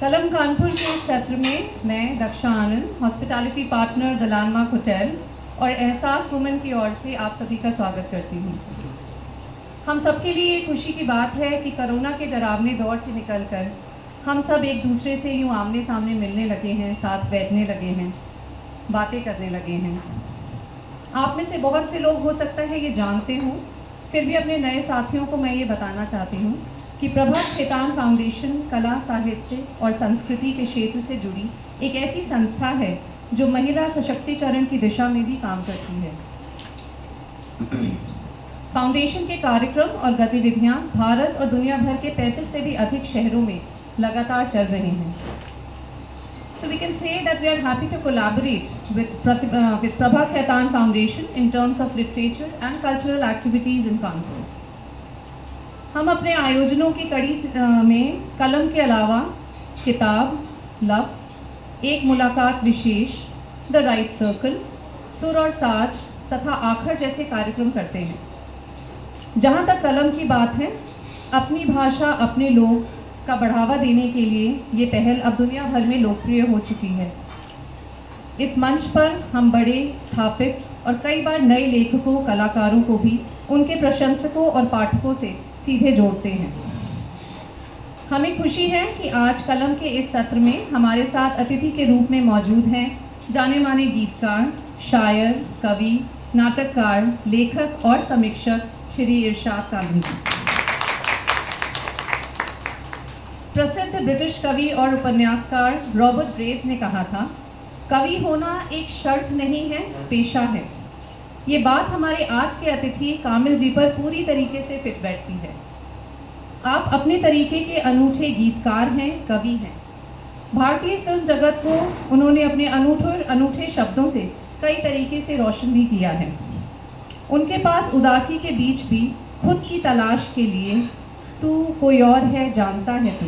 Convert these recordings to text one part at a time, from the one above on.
कलम कानपुर के इस सत्र में मैं Daksha Anand, hospitality partner the Landmark hotel और एहसास वुमेन की ओर से आप सभी का स्वागत करती हूँ। हम सबके लिए ये खुशी की बात है कि कोरोना के डरावने दौर से निकलकर हम सब एक दूसरे से यूँ आमने सामने मिलने लगे हैं, साथ बैठने लगे हैं, बातें करने लगे हैं। आप में से बहुत से लोग हो सकता है ये जानते हों, फिर भी अपने नए साथियों को मैं ये बताना चाहती हूँ कि प्रभा खेतान फाउंडेशन कला, साहित्य और संस्कृति के क्षेत्र से जुड़ी एक ऐसी संस्था है जो महिला सशक्तिकरण की दिशा में भी काम करती है। फाउंडेशन के कार्यक्रम और गतिविधियां भारत और दुनिया भर के 35 से भी अधिक शहरों में लगातार चल रहे हैं। So we can say that we are happy to collaborate with Prabha Khaitan Foundation in terms of literature and cultural activities in Kanpur. हम अपने आयोजनों की कड़ी में कलम के अलावा किताब, लफ्ज़, एक मुलाकात विशेष, द राइट सर्कल, सुर और साज तथा आखर जैसे कार्यक्रम करते हैं। जहाँ तक कलम की बात है, अपनी भाषा अपने लोग का बढ़ावा देने के लिए ये पहल अब दुनिया भर में लोकप्रिय हो चुकी है। इस मंच पर हम बड़े, स्थापित और कई बार नए लेखकों, कलाकारों को भी उनके प्रशंसकों और पाठकों से सीधे जोड़ते हैं। हमें खुशी है कि आज कलम के इस सत्र में हमारे साथ अतिथि के रूप में मौजूद हैं जाने माने गीतकार, शायर, कवि, नाटककार, लेखक और समीक्षक श्री इरशाद कामली। प्रसिद्ध ब्रिटिश कवि और उपन्यासकार रॉबर्ट ग्रेव्स ने कहा था, कवि होना एक शर्त नहीं है, पेशा है। ये बात हमारे आज के अतिथि कामिल जी पर पूरी तरीके से फिट बैठती है। आप अपने तरीके के अनूठे गीतकार हैं, कवि हैं। भारतीय फिल्म जगत को उन्होंने अपने अनूठे शब्दों से कई तरीके से रोशन भी किया है। उनके पास उदासी के बीच भी खुद की तलाश के लिए तू कोई और है जानता है तू,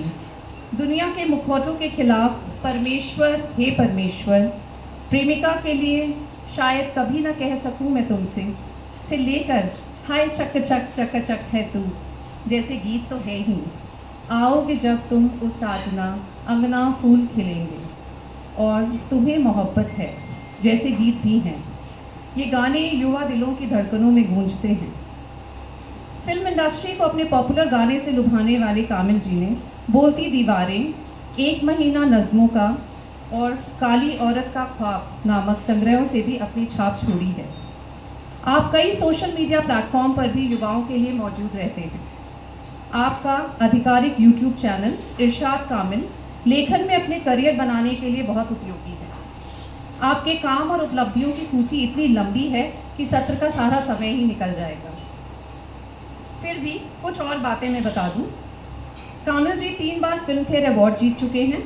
दुनिया के मुखौटों के खिलाफ परमेश्वर हे परमेश्वर, प्रेमिका के लिए शायद कभी ना कह सकूं मैं तुमसे, से लेकर हाय चक चक चक चक है तू जैसे गीत तो है ही। आओगे जब तुम उस साजना, अंगना फूल खिलेंगे और तुम्हें मोहब्बत है जैसे गीत भी हैं। ये गाने युवा दिलों की धड़कनों में गूंजते हैं। फिल्म इंडस्ट्री को अपने पॉपुलर गाने से लुभाने वाले कामिल जी ने बोलती दीवारें, एक महीना नज़्मों का और काली औरत का ख्वाब नामक संग्रहों से भी अपनी छाप छोड़ी है। आप कई सोशल मीडिया प्लेटफॉर्म पर भी युवाओं के लिए मौजूद रहते हैं। आपका आधिकारिक यूट्यूब चैनल इरशाद कामिल लेखन में अपने करियर बनाने के लिए बहुत उपयोगी है। आपके काम और उपलब्धियों की सूची इतनी लंबी है कि सत्र का सारा समय ही निकल जाएगा। फिर भी कुछ और बातें मैं बता दूं। कामिल जी 3 बार फिल्म फेयर अवार्ड जीत चुके हैं।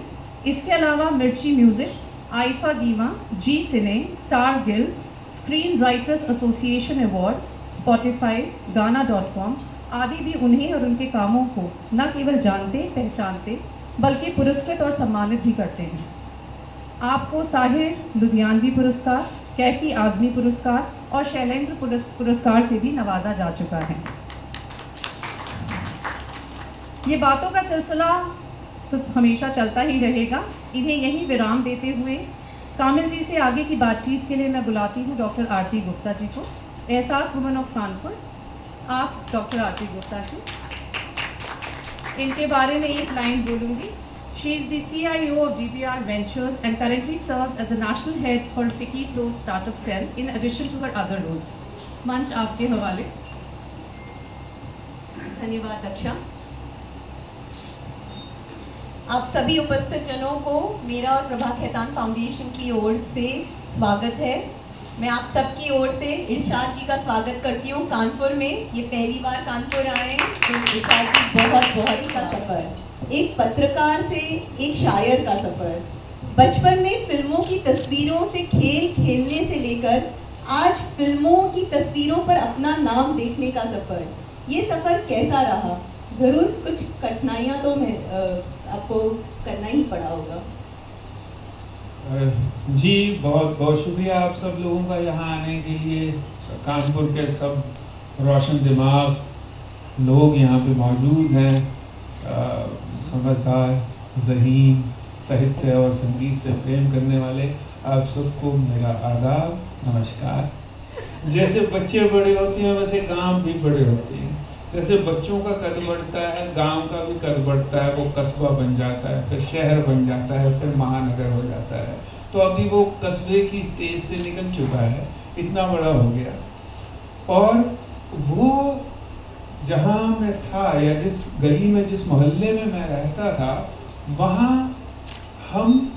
इसके अलावा Mirchi music, IIFA GiMA, Zee cine, star guild, screen writers association award, Spotify, गाना.com आदि भी उन्हें और उनके कामों को न केवल जानते पहचानते बल्कि पुरस्कृत और सम्मानित भी करते हैं। आपको साहिर लुधियानवी पुरस्कार, कैफी आज़मी पुरस्कार और शैलेंद्र पुरस्कार से भी नवाजा जा चुका है। ये बातों का सिलसिला तो हमेशा चलता ही रहेगा। इन्हें यहीं विराम देते हुए कामिल जी से आगे की बातचीत के लिए मैं बुलाती हूँ डॉक्टर आरती गुप्ता जी को, एहसास वुमेन ऑफ कानपुर। आप डॉक्टर आरती गुप्ता जी, इनके बारे में एक लाइन बोलूँगी। She is the CIO of DBR Ventures and currently serves as a national head for Ficky Flow startup cell in addition to her other roles. मंच आपके हवाले। धन्यवाद दक्षा। आप सभी उपस्थित जनों को मेरा और प्रभा खैतान फाउंडेशन की ओर से स्वागत है। मैं आप सबकी ओर से इरशाद जी का स्वागत करती हूँ कानपुर में। ये पहली बार कानपुर आए हैं तो इरशाद जी बहुत का सफ़र, एक पत्रकार से एक शायर का सफ़र, बचपन में फिल्मों की तस्वीरों से खेल खेलने से लेकर आज फिल्मों की तस्वीरों पर अपना नाम देखने का सफ़र, ये सफ़र कैसा रहा? ज़रूर कुछ कठिनाइयाँ तो आपको करना ही पड़ा होगा। जी बहुत बहुत शुक्रिया आप सब लोगों का यहाँ आने के लिए। कानपुर के सब रोशन दिमाग लोग यहाँ पे मौजूद हैं, समझदार, ज़हीन, साहित्य और संगीत से प्रेम करने वाले आप सबको मेरा आदाब, नमस्कार। जैसे बच्चे बड़े होते हैं वैसे गांव भी बड़े होते हैं। जैसे बच्चों का कद बढ़ता है, गांव का भी कद बढ़ता है, वो कस्बा बन जाता है, फिर शहर बन जाता है, फिर महानगर हो जाता है। तो अभी वो कस्बे की स्टेज से निकल चुका है, इतना बड़ा हो गया। और वो जहाँ मैं था या जिस गली में, जिस मोहल्ले में मैं रहता था, वहाँ हम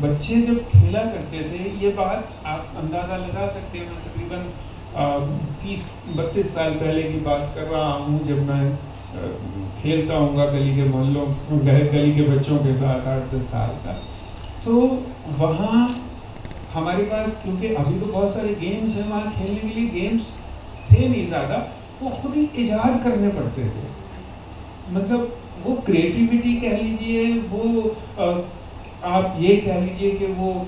बच्चे जब खेला करते थे, ये बात आप अंदाज़ा लगा सकते हैं, मैं तकरीबन 30-32 साल पहले की बात कर रहा हूँ, जब मैं खेलता हूँ गली के मोहल्लों, गली के बच्चों के साथ 8-10 साल का। तो वहाँ हमारे पास, क्योंकि अभी तो बहुत सारे गेम्स हैं, वहाँ खेलने के लिए गेम्स थे नहीं ज़्यादा, वो खुद ही इजाद करने पड़ते थे। मतलब वो क्रिएटिविटी कह लीजिए, वो आप ये कह लीजिए कि वो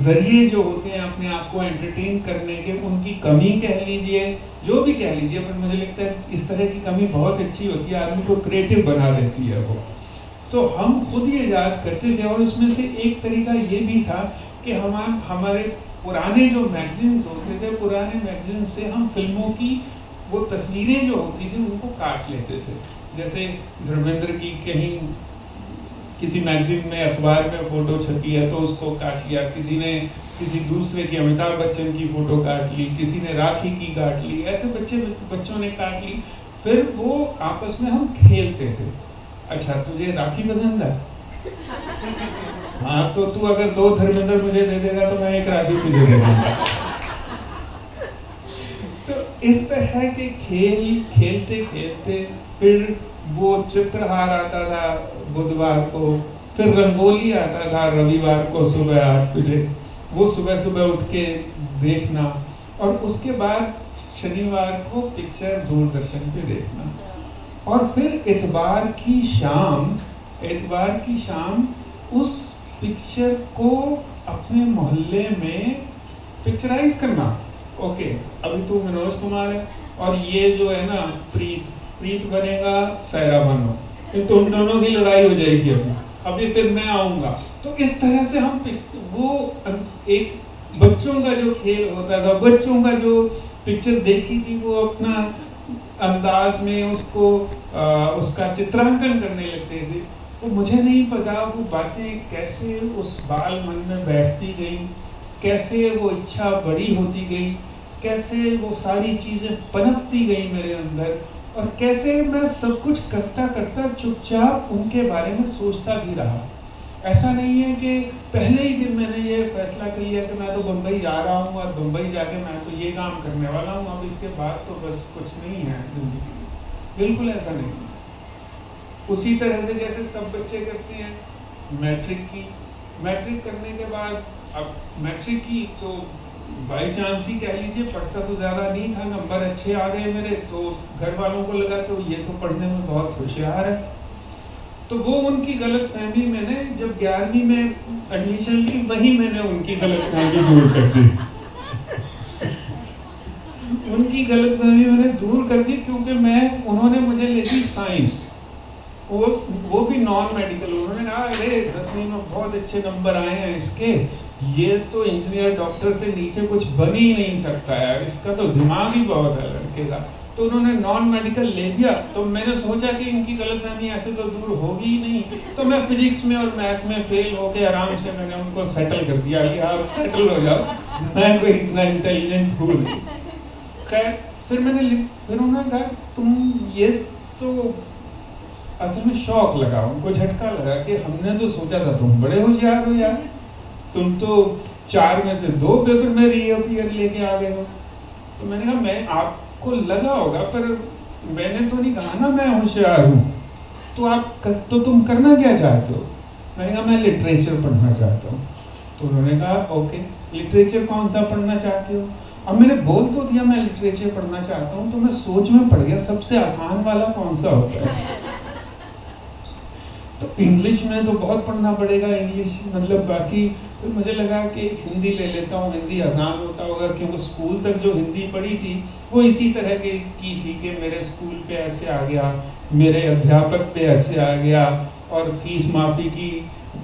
ज़रिए जो होते हैं अपने आप को एंटरटेन करने के, उनकी कमी कह लीजिए, जो भी कह लीजिए, पर मुझे लगता है इस तरह की कमी बहुत अच्छी होती है, आदमी को क्रिएटिव बना देती है वो। तो हम खुद ही इजाद करते थे, और उसमें से एक तरीका ये भी था कि हमारे पुराने जो मैगजीन्स होते थे, पुराने मैगजीन से हम फिल्मों की वो तस्वीरें जो होती थी उनको काट लेते थे। जैसे धर्मेंद्र की कहीं किसी मैगजीन में, अखबार में फ़ोटो छपी है तो उसको काट लिया, किसी ने किसी दूसरे की, अमिताभ बच्चन की फ़ोटो काट ली, किसी ने राखी की काट ली, ऐसे बच्चों ने काट ली। फिर वो आपस में हम खेलते थे। अच्छा, तुझे राखी पसंद है? हाँ, तो तू अगर 2 धर्मेंद्र मुझे दे देगा तो मैं 1 राखी तुझे दे दूंगा। तो इस तरह के खेल खेलते खेलते फिर वो चित्रहार आता था बुधवार को, फिर रंगोली आता था रविवार को सुबह 8 बजे, वो सुबह सुबह उठ के देखना, और उसके बाद शनिवार को पिक्चर दूरदर्शन पे देखना, और फिर इतवार की शाम उस पिक्चर को अपने मोहल्ले में पिक्चराइज करना। ओके, अभी तू मनोज कुमार है और ये जो है ना प्रीत बनेगा सायरा बानो, तो उन दोनों की लड़ाई हो जाएगी अभी फिर मैं आऊँगा। तो इस तरह से हम वो एक बच्चों का जो खेल होता था, बच्चों का जो पिक्चर देखी थी, वो अपना अंदाज में उसको उसका चित्रांकन करने लगते थे। वो मुझे नहीं पता वो बातें कैसे उस बाल मन में बैठती गई, कैसे वो इच्छा बड़ी होती गई, कैसे वो सारी चीज़ें पनपती गई मेरे अंदर, और कैसे मैं सब कुछ करता करता चुपचाप उनके बारे में सोचता भी रहा। ऐसा नहीं है कि पहले ही दिन मैंने ये फैसला कर लिया कि मैं तो बम्बई जा रहा हूँ और बम्बई जाके मैं तो ये काम करने वाला हूँ, अब इसके बाद तो बस कुछ नहीं है जिंदगी में। बिल्कुल ऐसा नहीं है। उसी तरह से जैसे सब बच्चे करते हैं मैट्रिक करने के बाद, अब मैट्रिक की तो बाई चांस ही कह लीजिए, पढ़ता तो ज़्यादा नहीं था, नंबर अच्छे आ गए मेरे, तो घर वालों को लगा तो ये तो पढ़ने में बहुत होशियार है। तो वो उनकी गलतफहमी मैंने जब 11वीं में एडमिशन ली, वहीं मैंने उनकी गलतफहमी दूर कर दी। उनकी गलतफहमी मैंने दूर कर दी क्योंकि उन्होंने मुझे ले दी साइंस, वो भी नॉन मेडिकल। उन्होंने कहा अरे 10वीं में बहुत अच्छे नंबर आए हैं इसके, ये तो इंजीनियर डॉक्टर से नीचे कुछ बन ही नहीं सकता है, इसका तो दिमाग ही बहुत है लड़के का। तो उन्होंने नॉन मेडिकल ले दिया। तो मैंने सोचा कि इनकी गलतफहमी ऐसे तो दूर होगी ही नहीं, तो मैं फिजिक्स में और मैथ में फेल होके आराम से मैंने उनको सेटल कर दिया कि आप सेटल हो जाओ, मैं कोई इतना इंटेलिजेंट हूँ नहीं। खैर फिर उन्होंने कहा तुम ये तो असल में शौक लगा, उनको झटका लगा कि हमने तो सोचा था तुम बड़े होशियार हो यार, तुम तो 4 में से 2 पेपर में रीअपीयर लेके आ गए हो। तो मैंने कहा मैं आपको लगा होगा पर मैंने तो नहीं कहा ना मैं होशियार हूँ, तो तुम करना क्या चाहते हो? मैंने कहा मैं लिटरेचर पढ़ना चाहता हूँ। तो उन्होंने कहा ओके, लिटरेचर कौन सा पढ़ना चाहते हो? अब मैंने बोल तो दिया मैं लिटरेचर पढ़ना चाहता हूँ, तो मैं सोच में पड़ गया सबसे आसान वाला कौन सा होता है। तो इंग्लिश में तो बहुत पढ़ना पड़ेगा, इंग्लिश मतलब बाकी। तो मुझे लगा कि हिंदी ले लेता हूँ, हिंदी आसान होता होगा, क्योंकि स्कूल तक जो हिंदी पढ़ी थी वो इसी तरह की थी कि मेरे स्कूल पे ऐसे आ गया, मेरे अध्यापक पे ऐसे आ गया, और फीस माफ़ी की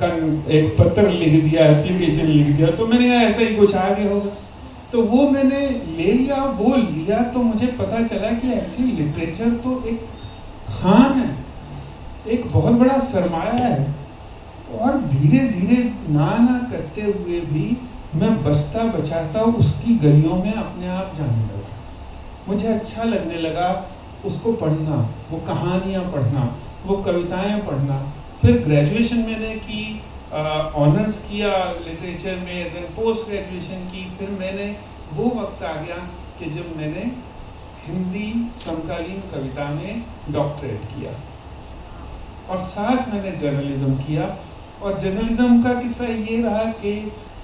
का एक पत्र लिख दिया, एप्लीकेशन लिख दिया, तो मैंने कहा ऐसा ही कुछ आ गया होगा। तो वो मैंने ले लिया, वो लिया, तो मुझे पता चला कि एक्चुअली लिटरेचर तो एक खान है, एक बहुत बड़ा सरमाया है। और धीरे धीरे ना करते हुए भी मैं बचता बचाता उसकी गलियों में अपने आप जाने लगा। मुझे अच्छा लगने लगा उसको पढ़ना, वो कहानियाँ पढ़ना, वो कविताएं पढ़ना। फिर ग्रेजुएशन मैंने की, ऑनर्स किया लिटरेचर में, देन पोस्ट ग्रेजुएशन की। फिर मैंने वो वक्त आ गया कि जब मैंने हिंदी समकालीन कविता में डॉक्टरेट किया और साथ मैंने जर्नलिज्म किया। और जर्नलिज्म का किस्सा ये रहा कि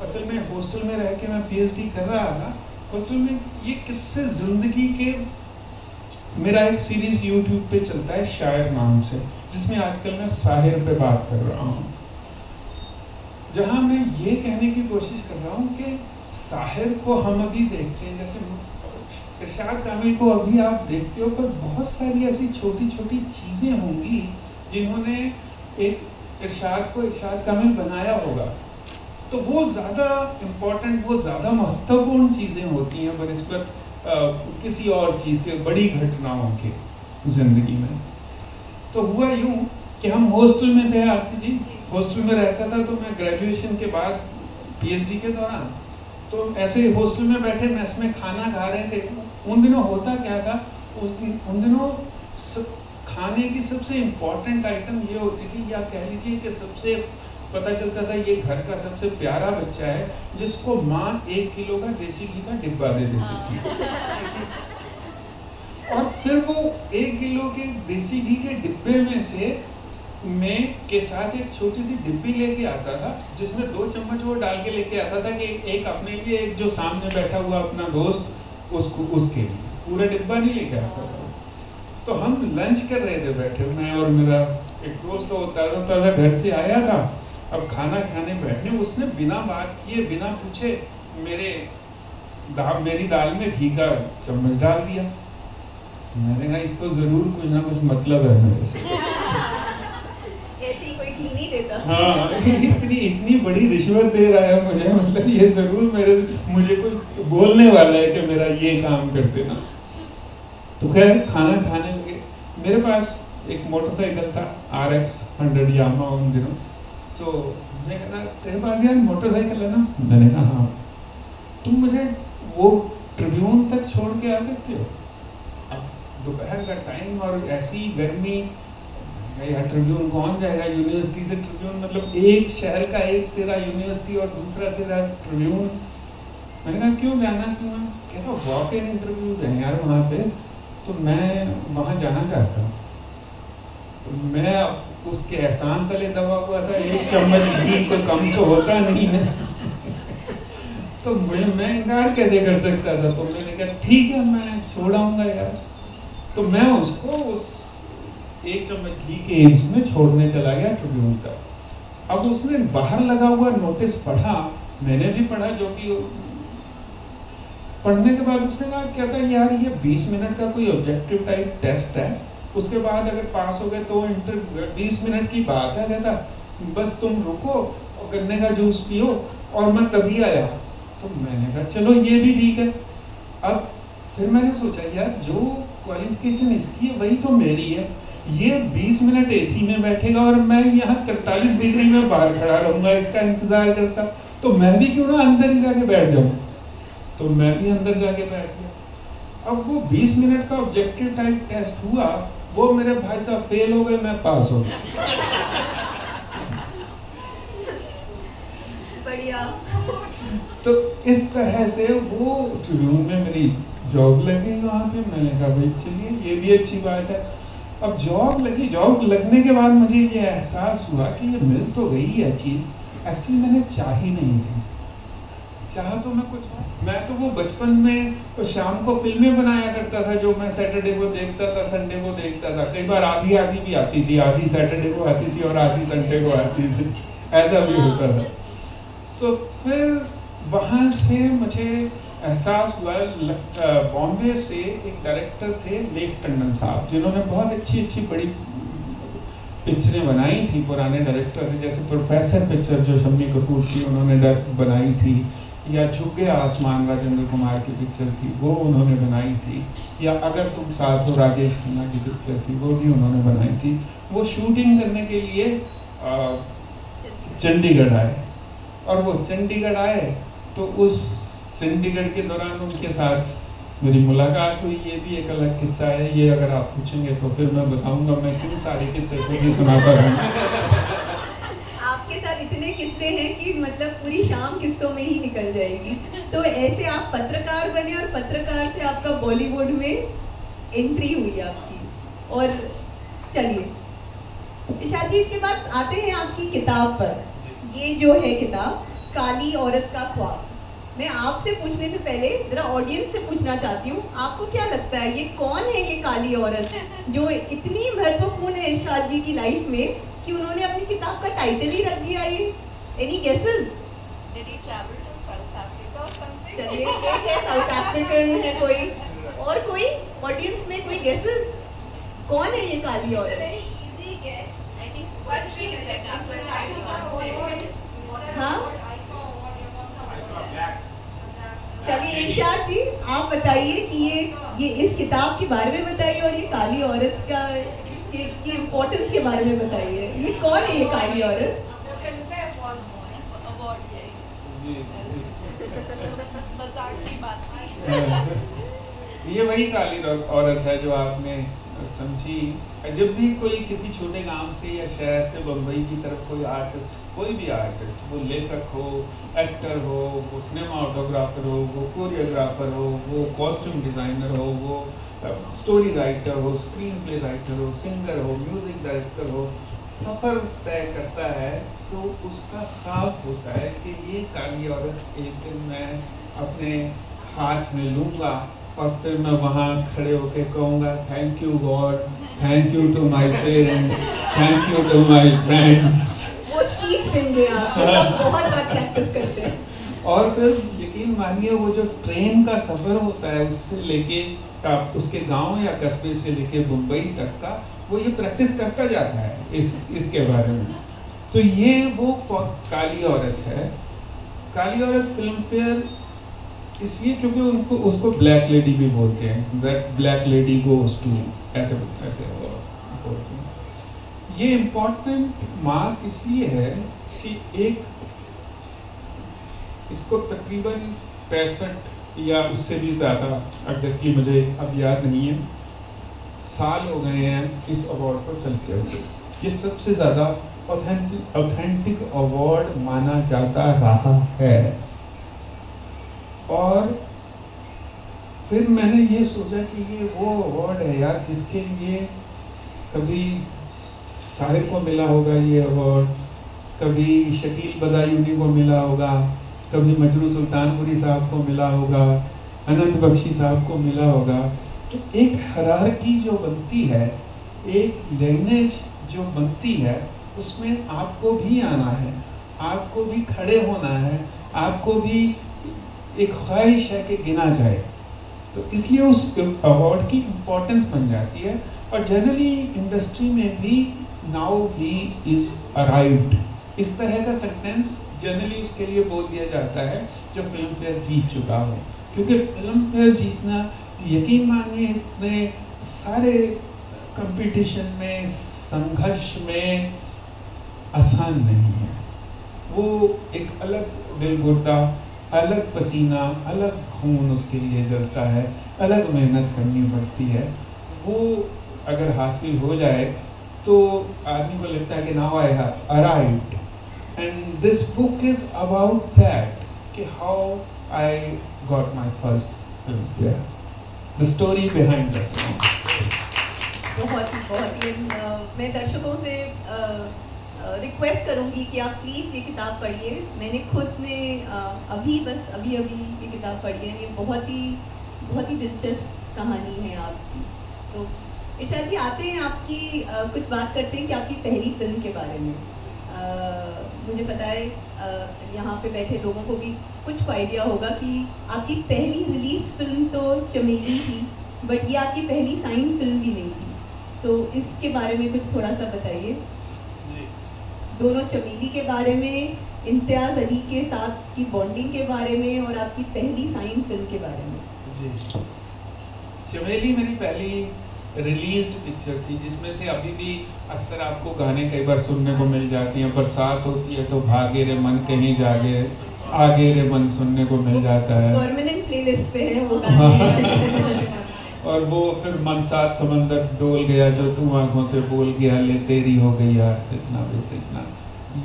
असल में हॉस्टल में रह के मैं पीएचडी कर रहा था। हॉस्टल में ये किस्से जिंदगी के, मेरा एक सीरीज यूट्यूब पे चलता है शायर नाम से, जिसमें आजकल मैं साहिर पे बात कर रहा हूँ, जहाँ मैं ये कहने की कोशिश कर रहा हूँ कि साहिर को हम अभी देखते हैं, जैसे इरशाद कामिल को अभी आप देखते हो, पर बहुत सारी ऐसी छोटी छोटी चीज़ें होंगी जिन्होंने एक इरशाद को इरशाद कामिल बनाया होगा। तो वो ज़्यादा इम्पोर्टेंट, वो ज़्यादा महत्वपूर्ण चीज़ें होती हैं बनिस्बत किसी और चीज़ के, बड़ी घटनाओं के ज़िंदगी में। तो हुआ यूँ कि हम हॉस्टल में थे, आरती जी हॉस्टल में रहता था। तो मैं ग्रेजुएशन के बाद पीएचडी के दौरान तो ऐसे हॉस्टल में बैठे मेस में खाना खा रहे थे। उन दिनों होता क्या था, उन दिनों खाने की सबसे इम्पोर्टेंट आइटम ये होती थी, या कह लीजिए कि सबसे पता चलता था ये घर का सबसे प्यारा बच्चा है जिसको माँ 1 किलो का देसी घी का डिब्बा दे देती थी। और फिर वो 1 किलो के देसी घी के डिब्बे में से के साथ एक छोटी सी डिब्बी लेके आता था, जिसमें 2 चम्मच वो डाल के लेके आता था कि एक अपने लिए, एक जो सामने बैठा हुआ अपना दोस्त उसको, उसके लिए। पूरा डिब्बा नहीं लेके आता था। तो हम लंच कर रहे थे बैठे, मैं और मेरा एक दोस्त, तो ताज़ा घर से आया था। अब खाना खाने बैठे, उसने बिना बात किए, बिना पूछे मेरी दाल में घी का चम्मच डाल दिया। मैंने कहा इसको जरूर कुछ ना कुछ मतलब है मेरे से। ऐसे ही कोई घी नहीं देता। हाँ, इतनी बड़ी रिश्वत दे रहा है मुझे, मतलब ये जरूर मुझे कुछ बोलने वाला है कि मेरा ये काम कर देना। तो खैर खाना खाने लगे। मेरे पास एक मोटरसाइकिल था, RX 100 यामा उन दिनों। तो मैंने कहा तेरे पास यार मोटरसाइकिल है ना? मैंने कहा हाँ। तुम मुझे वो ट्रिब्यून तक छोड़ के आ सकते हो? अब दोपहर का टाइम और ऐसी गर्मी, यार ट्रिब्यून कौन जाएगा? यूनिवर्सिटी से ट्रिब्यून, मतलब एक शहर का एक सिरा यूनिवर्सिटी और दूसरा सिरा ट्रिब्यून। मैंने कहा क्यों जाना, क्यों? कहता वॉक इन इंटरव्यूज हैं यार वहाँ पे, तो मैं वहाँ जाना चाहता हूँ। तो मैं उसके एहसान तले दबा हुआ था, 1 चम्मच घी कोई कम तो होता नहीं है। तो मैं इनकार कैसे कर सकता था? तो मैंने कहा ठीक है मैं छोड़ आऊँगा यार। तो मैं उसको उस 1 चम्मच घी के एम्स में छोड़ने चला गया ट्रिब्यून का। अब उसने बाहर लगा हुआ नोटिस पढ़ा, मैंने भी पढ़ा, जो कि पढ़ने के बाद उसने कहा कहता यार ये 20 मिनट का कोई ऑब्जेक्टिव टाइप टेस्ट है, उसके बाद अगर पास हो गए तो 20 मिनट की बात है, कहता बस तुम रुको और गन्ने का जूस पियो, और मैं तभी आया। तो मैंने कहा चलो ये भी ठीक है। अब फिर मैंने सोचा यार जो क्वालिफिकेशन इसकी है वही तो मेरी है। ये 20 मिनट एसी में बैठेगा और मैं यहाँ 43 डिग्री में बाहर खड़ा रहूंगा इसका इंतजार करता, तो मैं भी क्यों ना अंदर ही जाके बैठ जाऊँ। तो मैं भी अंदर जाके बैठ गया। अब वो 20 मिनट का ऑब्जेक्टिव टाइप टेस्ट हुआ, वो मेरे भाई साहब फेल हो गए, मैं पास हो गया। बढ़िया। तो इस तरह से वो ट्रिब्यून में मेरी जॉब लगी वहाँ पे। मैंने कहा भाई चलिए ये भी अच्छी बात है। अब जॉब लगी, जॉब लगने के बाद मुझे ये एहसास हुआ कि ये मिल तो गई है चीज़, एक्चुअली मैंने चाही नहीं थी। चाह तो मैं तो वो बचपन में तो शाम को फिल्में बनाया करता था, जो मैं सैटरडे को देखता था, संडे को देखता था। कई बार आधी भी आती थी, आधी सैटरडे को आती थी और आधी संडे को आती थी, ऐसा भी होता था। तो फिर वहाँ से मुझे एहसास हुआ, बॉम्बे से एक डायरेक्टर थे लेक टंडन साहब, जिन्होंने बहुत अच्छी बड़ी पिक्चरें बनाई थी पुराने डायरेक्टर थे, जैसे प्रोफेसर पिक्चर जो शम्मी कपूर की उन्होंने बनाई थी, या झुक गया आसमान राजेंद्र कुमार की पिक्चर थी वो उन्होंने बनाई थी, या अगर तुम साथ हो राजेश खन्ना की पिक्चर थी वो भी उन्होंने बनाई थी। वो शूटिंग करने के लिए चंडीगढ़ आए, और वो चंडीगढ़ आए तो उस चंडीगढ़ के दौरान उनके साथ मेरी मुलाकात हुई। ये भी एक अलग किस्सा है, ये अगर आप पूछेंगे तो फिर मैं बताऊंगा, मैं क्यों सारे किस्से खुद ही सुनाता रहूँगा। आपके साथ इतने किस्से हैं कि मतलब पूरी शाम किस्सों में ही निकल जाएगी। तो ऐसे आप पत्रकार बने और पत्रकार से आपका बॉलीवुड में एंट्री हुई आपकी। और चलिए इरशाद जी, इसके बाद आते हैं आपकी किताब पर। ये जो है किताब काली औरत का ख्वाब, मैं आपसे पूछने से पहले जरा ऑडियंस से पूछना चाहती हूँ, आपको क्या लगता है ये कौन है ये काली औरत जो इतनी महत्वपूर्ण है इरशाद जी की लाइफ में कि उन्होंने अपनी किताब का टाइटल ही रख दिया ये? Any guesses? Did he travel to South Africa or something? चलिए एक है साउथ अफ्रीकन है कोई, और कोई ऑडियंस में कोई गेसेस? कौन है ये काली It's a औरत? very easy guess. I think what she is like हाँ, चलिए इरशाद जी आप बताइए कि ये इस किताब के बारे में बताइए, और ये काली औरत का की इम्पोर्टेंस के बारे में बताइए। ये कौन है ये काली औरत? मजाक की बात नहीं। ये वही काली औरत है जो आपने समझी। जब भी कोई किसी छोटे गांव से या शहर से बम्बई की तरफ कोई आर्टिस्ट, कोई भी आर्टिस्ट, वो लेखक हो, एक्टर हो, वो सिनेमा ऑटोग्राफर हो, वो कोरियोग्राफर हो, वो कॉस्ट्यूम डिज़ाइनर हो, वो स्टोरी राइटर हो, स्क्रीन प्ले राइटर हो, सिंगर हो, म्यूजिक डायरेक्टर हो, सफ़र तय करता है तो उसका ख्वाब होता है कि ये काली औरत एक दिन मैं अपने हाथ में लूँगा और फिर मैं वहाँ खड़े होकर कहूँगा thank you God, thank you to my parents, thank you to my friends. वो स्पीच देंगे आप, बहुत बार प्रैक्टिस करते हैं। और फिर यकीन मानिए वो जो ट्रेन का सफ़र होता है उससे लेके उसके गांव या कस्बे से लेके मुंबई तक का, वो ये प्रैक्टिस करता जाता है इसके बारे में। तो ये वो काली औरत है। काली औरत फिल्म फेयर इसलिए क्योंकि उसको ब्लैक लेडी भी बोलते हैं, ब्लैक लेडी गोज टू, ऐसे बोलते हैं। ये इम्पोर्टेंट मार्क इसलिए है कि एक इसको तकरीबन 65 या उससे भी ज़्यादा, एग्जैक्टली मुझे अब याद नहीं है, साल हो गए हैं इस अवार्ड को चलते हुए। ये सबसे ज़्यादा ऑथेंटिक अवार्ड माना जाता रहा है। और फिर मैंने ये सोचा कि ये वो अवार्ड है यार जिसके लिए कभी साहिर को मिला होगा ये अवार्ड, कभी शकील बदायूनी को मिला होगा, कभी मजरू सुल्तानपुरी साहब को मिला होगा, अनंत बख्शी साहब को मिला होगा। तो एक हायरार्की जो बनती है, एक लाइनेज जो बनती है, उसमें आपको भी आना है, आपको भी खड़े होना है, आपको भी एक ख्वाहिश है कि गिना जाए। तो इसलिए उस अवार्ड की इम्पोर्टेंस बन जाती है। और जनरली इंडस्ट्री में भी नाउ ही इज अराइव्ड, इस तरह का सेंटेंस जनरली उसके लिए बोल दिया जाता है जो फिल्म फेयर जीत चुका हो। क्योंकि फिल्म फेयर जीतना, यकीन मानिए, इतने सारे कंपटीशन में, संघर्ष में आसान नहीं है। वो एक अलग दिलगोटा, अलग पसीना, अलग खून उसके लिए जलता है, अलग मेहनत करनी पड़ती है। वो अगर हासिल हो जाए तो आदमी को लगता है कि now I have arrived. And this book is about that, कि how I got my first Filmfare, the story behind the song. बहुत ही मैं दर्शकों से रिक्वेस्ट करूंगी कि आप प्लीज़ ये किताब पढ़िए। मैंने खुद ने अभी ये किताब पढ़ी है। ये बहुत ही दिलचस्प कहानी है आपकी। तो इरशाद जी आते हैं आपकी कुछ बात करते हैं कि आपकी पहली फिल्म के बारे में। मुझे पता है यहाँ पे बैठे लोगों को भी कुछ आइडिया होगा कि आपकी पहली रिलीज फिल्म तो चमेली थी, बट ये आपकी पहली साइन फिल्म भी नहीं थी। तो इसके बारे में कुछ थोड़ा सा बताइए। दोनों चमेली के बारे में, इम्तियाज़ अली के साथ की बॉन्डिंग के बारे में और आपकी पहली साइन फिल्म के बारे में। जी, चमेली मेरी पहली रिलीज्ड पिक्चर थी, जिसमें से अभी भी अक्सर आपको गाने कई बार सुनने को मिल जाती हैं। बरसात होती है तो भागे रे मन कहीं जागे, आगे रे मन सुनने को मिल जाता है। परमानेंट प्लेलिस्ट पे है वो गाने। और वो फिर मन साथ समंदर डोल गया, जो तू आंखों से बोल गया, ले तेरी हो गई यार सजना बे सजना,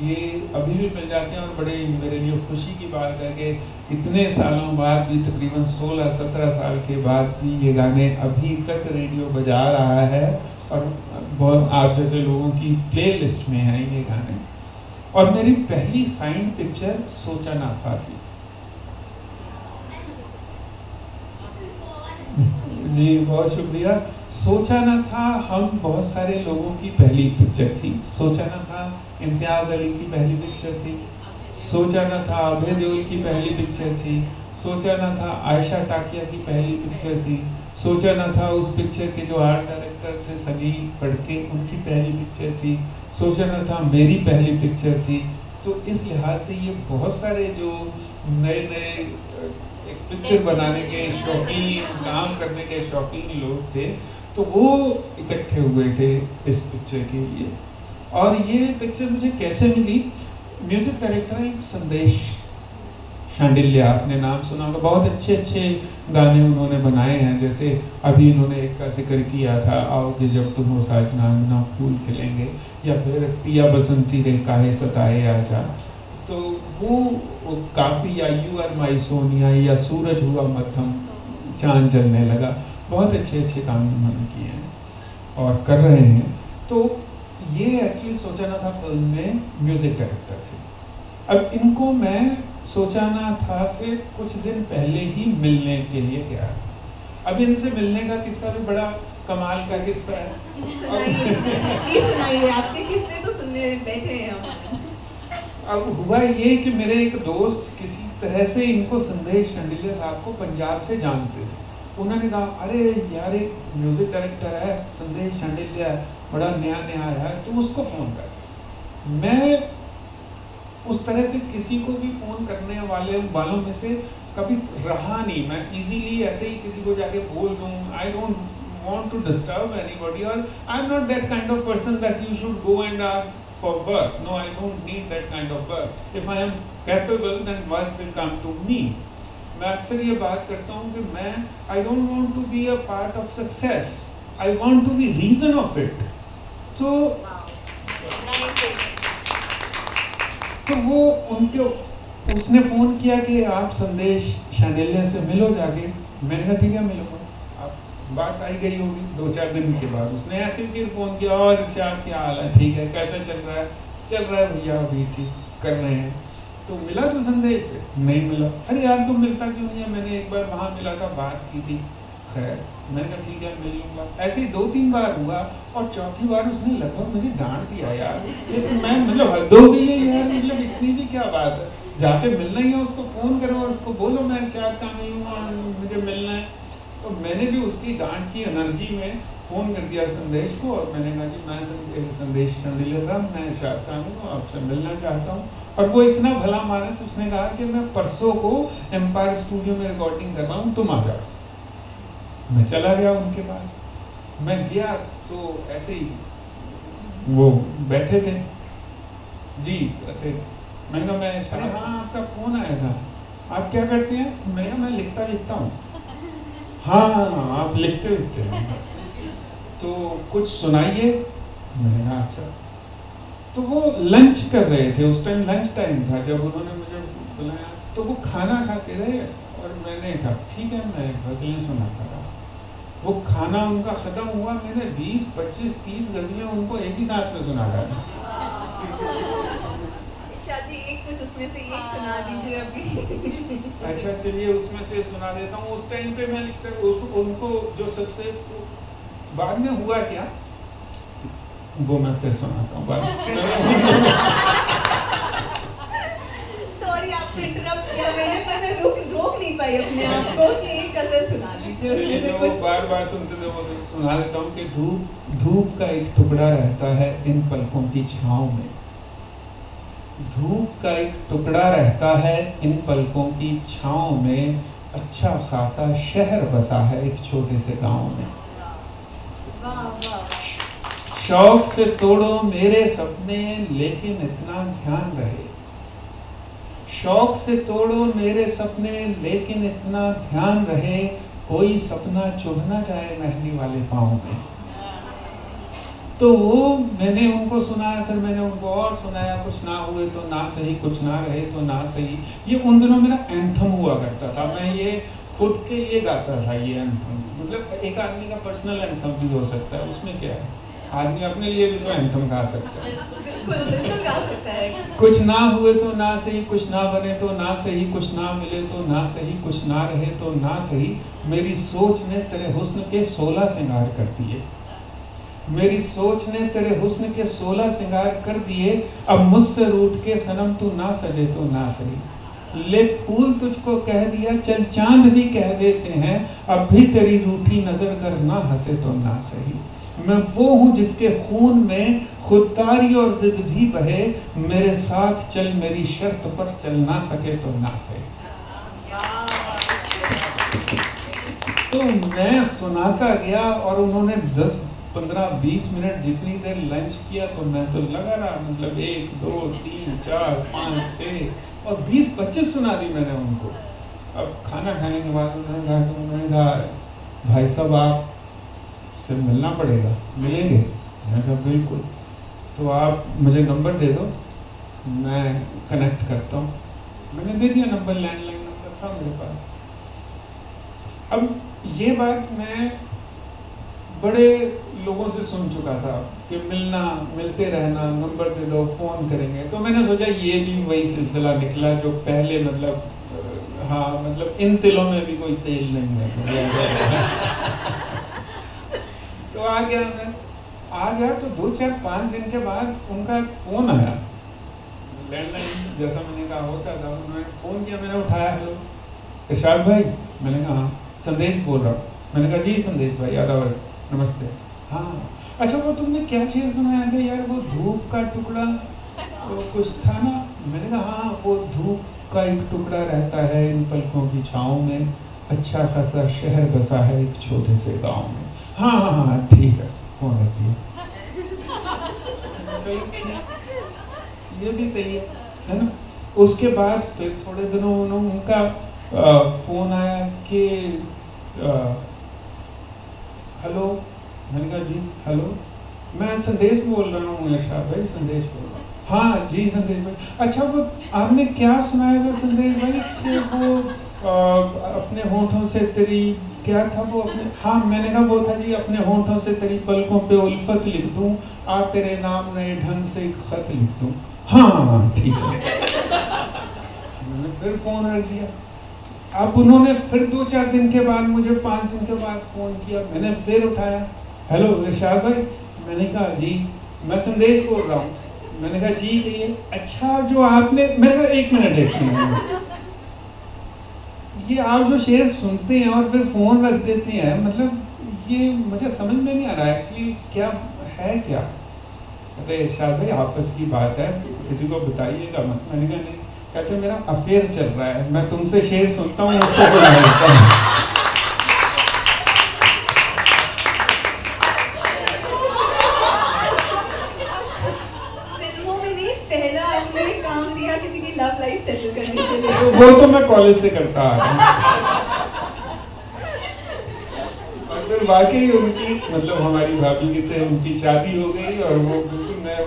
ये अभी भी मिल जाते हैं। और बड़े मेरे लिए खुशी की बात है कि इतने सालों बाद भी, तकरीबन 16-17 साल के बाद भी, ये गाने अभी तक रेडियो बजा रहा है और बहुत आप जैसे लोगों की प्लेलिस्ट में हैं ये गाने। और मेरी पहली साइन पिक्चर सोचा ना था थी। जी बहुत शुक्रिया। सोचा ना था हम बहुत सारे लोगों की पहली पिक्चर थी। सोचा ना था इम्तियाज़ अली की पहली पिक्चर थी। सोचा ना था अभय देओल की पहली पिक्चर थी। सोचा ना था आयशा टाकिया की पहली पिक्चर थी। सोचा ना था उस पिक्चर के जो आर्ट डायरेक्टर थे सनी फड़के, उनकी पहली पिक्चर थी। सोचा ना था मेरी पहली पिक्चर थी। तो इस लिहाज से ये बहुत सारे जो नए नए एक पिक्चर बनाने के शौकीन, काम करने के शौकीन लोग थे, तो वो इकट्ठे हुए थे इस पिक्चर के लिए। और ये पिक्चर मुझे कैसे मिली? म्यूजिक डायरेक्टर एक संदेश शांडिल्या, आपने नाम सुना होगा, बहुत अच्छे अच्छे गाने उन्होंने बनाए हैं। जैसे अभी इन्होंने एक का जिक्र किया था, आओगे जब तुम हो साजना अंगना फूल खिलेंगे, या फिर पिया बसंती रे काहे सताए आजा। तो वो काफ़ी, या यू आर माई सोनिया, या सूरज हुआ मध्यम, चांद जलने लगा, बहुत अच्छे अच्छे काम उन्होंने किए हैं और कर रहे हैं। तो ये एक्चुअली सोचा ना था फिल्म में म्यूजिक डायरेक्टर थे। अब इनको मैं सोचा ना था से कुछ दिन पहले ही मिलने के लिए गया। अब इनसे मिलने का किस्सा भी बड़ा कमाल का किस्सा है। सुनाइए, आपके किस्से तो सुनने बैठे हैं हम। अब हुआ ये कि मेरे एक दोस्त किसी तरह से इनको संदेश शांडिल्या साहब को पंजाब से जानते थे। उन्होंने कहा, अरे यार एक म्यूजिक डायरेक्टर है संदेश शांडिल्या, बड़ा नया नया आया है, तुम उसको फ़ोन कर। मैं उस तरह से किसी को भी फ़ोन करने वालों में से कभी रहा नहीं। मैं इजीली ऐसे ही किसी को जाके बोल दूँ, I don't want to disturb anybody, और I am not that kind of person that you should go and ask for work. No, I don't need that kind of work. If I am capable, then work will come to me. मैं अक्सर ये बात करता हूँ कि मैं I don't want to be a part of success. I want to be reason of it. तो वो उनके, उसने फ़ोन किया कि आप संदेश शांडिल्या से मिलो जाके। मैंने कहा ठीक है मिलूँगा। बात आई गई होगी 2-4 दिन के बाद उसने ऐसे फिर फ़ोन किया, और इरशाद क्या हाल है, ठीक है, कैसा चल रहा है? चल रहा है भैया, अभी ठीक कर रहे हैं। तो मिला तो संदेश से? नहीं मिला। अरे यार तुम मिलता क्यों नहीं है? मैंने एक बार वहाँ मिला था, बात की थी। खैर मैंने कहा ठीक है मिल लूँगा। ऐसे ही 2-3 बार हुआ, और चौथी बार उसने लगभग मुझे डांट दिया यार, ये तो मैं मतलब हद हो गई है यार, मतलब इतनी भी क्या बात है, जाके मिलना ही है उसको फ़ोन करो और उसको बोलो मैं इरशाद का मिलूँगा, मुझे मिलना है। तो मैंने भी उसकी डांट की एनर्जी में फ़ोन कर दिया संदेश को, और मैंने कहा कि मैं संदेश शांडिल्या साहब, मैं इरशाद खान हूँ, आपसे मिलना चाहता हूँ। और वो इतना भला मानस, उसने कहा कि मैं परसों को एम्पायर स्टूडियो में रिकॉर्डिंग कर रहा हूँ, तुम आ जाओ। मैं चला गया उनके पास। मैं गया तो ऐसे ही वो बैठे थे जी, थे। मैंने कहा मैं शायद, हाँ आपका फ़ोन आया था, आप क्या करते हैं? मैंने कहा मैं लिखता हूँ। हाँ आप लिखते हैं, तो कुछ सुनाइए। मैंने कहा अच्छा। तो वो लंच कर रहे थे, उस टाइम लंच टाइम था जब उन्होंने मुझे बुलाया, तो वो खाना खाते रहे, और मैंने कहा ठीक है मैं गज़लें सुनाता रहा। वो खाना उनका ख़त्म हुआ, मैंने 20, 25, 30 गज़लें उनको एक ही सांस में सुना रहा था। जी एक कुछ उसमें से एक सुना दीजिए अभी। अच्छा चलिए उसमें से सुना देता हूँ। उस टाइम पे मैं लिखता उनको जो सबसे बाद में हुआ क्या, वो मैं फिर सुनाता हूँ बाद सॉरी आपको इंटरप्ट किया मैंने, पर मैं रोक नहीं पाई अपने आप को कि एक गज़ल सुना दीजिए। चलिए जो वो बार बार सुनते थे वो सुना देता हूँ कि धूप का एक टुकड़ा रहता है इन पलकों की छाँव में। धूप का एक टुकड़ा रहता है इन पलकों की छाँव में, अच्छा खासा शहर बसा है एक छोटे से गांव में। शौक से तोड़ो मेरे सपने लेकिन इतना ध्यान रहे, शौक से तोड़ो मेरे सपने लेकिन इतना ध्यान रहे, कोई सपना चुभ ना जाए मेहंदी वाले पाँव में। तो वो मैंने उनको सुनाया, फिर मैंने उनको और सुनाया, कुछ ना हुए तो ना सही, कुछ ना रहे तो ना सही। ये उन दिनों मेरा एंथम हुआ करता था, मैं ये खुद के लिए गाता था ये एंथम। मतलब एक आदमी का पर्सनल एंथम भी हो सकता है, उसमें क्या है, आदमी अपने लिए भी तो एंथम गा सकता है। बिल्कुल गा सकता है। कुछ ना हुए तो ना सही, कुछ ना बने तो ना सही, कुछ ना मिले तो ना सही, कुछ ना रहे तो ना सही, मेरी सोच ने तेरे हुस्न के 16 श्रृंगार कर दिए, मेरी सोच ने तेरे हुस्न के 16 श्रृंगार कर दिए, अब मुझसे रूठ के सनम तू ना सजे तो ना सही, ले फूल तुझको कह दिया चल चांद भी कह देते हैं, अब भी तेरी रूठी नजर कर ना हंसे तो ना सही। मैं वो हूँ जिसके खून में खुददारी और जिद भी बहे, मेरे साथ चल मेरी शर्त पर चल ना सके तो ना सही। तो मैं सुनाता गया और उन्होंने 10, 15, 20 मिनट जितनी देर लंच किया तो मैं तो लगा रहा, मतलब 1, 2, 3, 4, 5, 6 और 20-25 सुना दी मैंने उनको। अब खाना खाने के बाद उन्होंने कहा भाई साहब आप से मिलना पड़ेगा, मिलेंगे? मैंने कहा बिल्कुल, तो आप मुझे नंबर दे दो, मैं कनेक्ट करता हूँ। मैंने दे दिया नंबर, लैंडलाइन नंबर था मेरे पास। अब ये बात मैं बड़े लोगों से सुन चुका था कि मिलना, मिलते रहना, नंबर दे दो, फ़ोन करेंगे। तो मैंने सोचा ये भी वही सिलसिला निकला जो पहले, मतलब हाँ, मतलब इन तिलों में भी कोई तेल नहीं है। तो आ गया तो 2, 4, 5 दिन के बाद उनका एक फ़ोन आया, लैंडलाइन जैसा मैंने कहा होता था। उन्होंने फ़ोन किया, मैंने उठाया, हेलो इरशाद भाई। मैंने कहा हाँ। संदेश बोल रहा हूँ। मैंने कहा जी संदेश भाई, आदाब, नमस्ते। हाँ अच्छा, वो तुमने क्या शेर सुनाया था यार, वो धूप का टुकड़ा तो कुछ था ना? मैंने कहा हाँ, वो धूप का एक टुकड़ा रहता है इन पलकों की छाँव में, अच्छा खासा शहर बसा है एक छोटे से गांव में। हाँ हाँ हाँ ठीक है, फोन रखती है। ये भी सही है ना? उसके बाद फिर थोड़े दिनों उनका फोन आया कि हेलो। मैंने कहा जी हेलो, मैं संदेश बोल रहा हूँ इरशाद भाई, संदेश बोल रहा हूँ। हाँ जी संदेश भाई। अच्छा वो आपने क्या सुनाया था संदेश भाई कि वो अपने होठों से तेरी, क्या था वो अपने, हाँ मैंने कहा वो था जी, अपने होठों से तेरी पलकों पे उल्फत लिख दूं, आ तेरे नाम नए ढंग से एक खत लिख दूं। हाँ ठीक है। मैंने फिर फोन रख दिया। अब उन्होंने फिर 2-4 दिन के बाद मुझे 5 दिन के बाद फोन किया। मैंने फिर उठाया, हेलो इरशाद भाई। मैंने कहा जी मैं संदेश बोल रहा हूँ। मैंने कहा जी ये अच्छा जो आपने, मैंने कहा 1 मिनट ये आप जो शेर सुनते हैं और फिर फ़ोन रख देते हैं, मतलब ये मुझे समझ में नहीं आ रहा है एक्चुअली क्या है क्या। कहते इरशाद भाई आपस की बात है, किसी को बताइएगा मत। मैंने कहा नहीं। कहते मेरा अफेयर चल रहा है, मैं तुमसे शेर सुनता हूँ उसको सुना देता हूँ। फिल्मों में नहीं, पहला आपने काम दिया किसी की लव लाइफ सेटल करने के लिए। वो तो मैं कॉलेज से करता आ रहा हूँ। और फिर वाकई उनकी, मतलब हमारी भाभी से उनकी शादी हो गई और वो बिल्कुल, मैं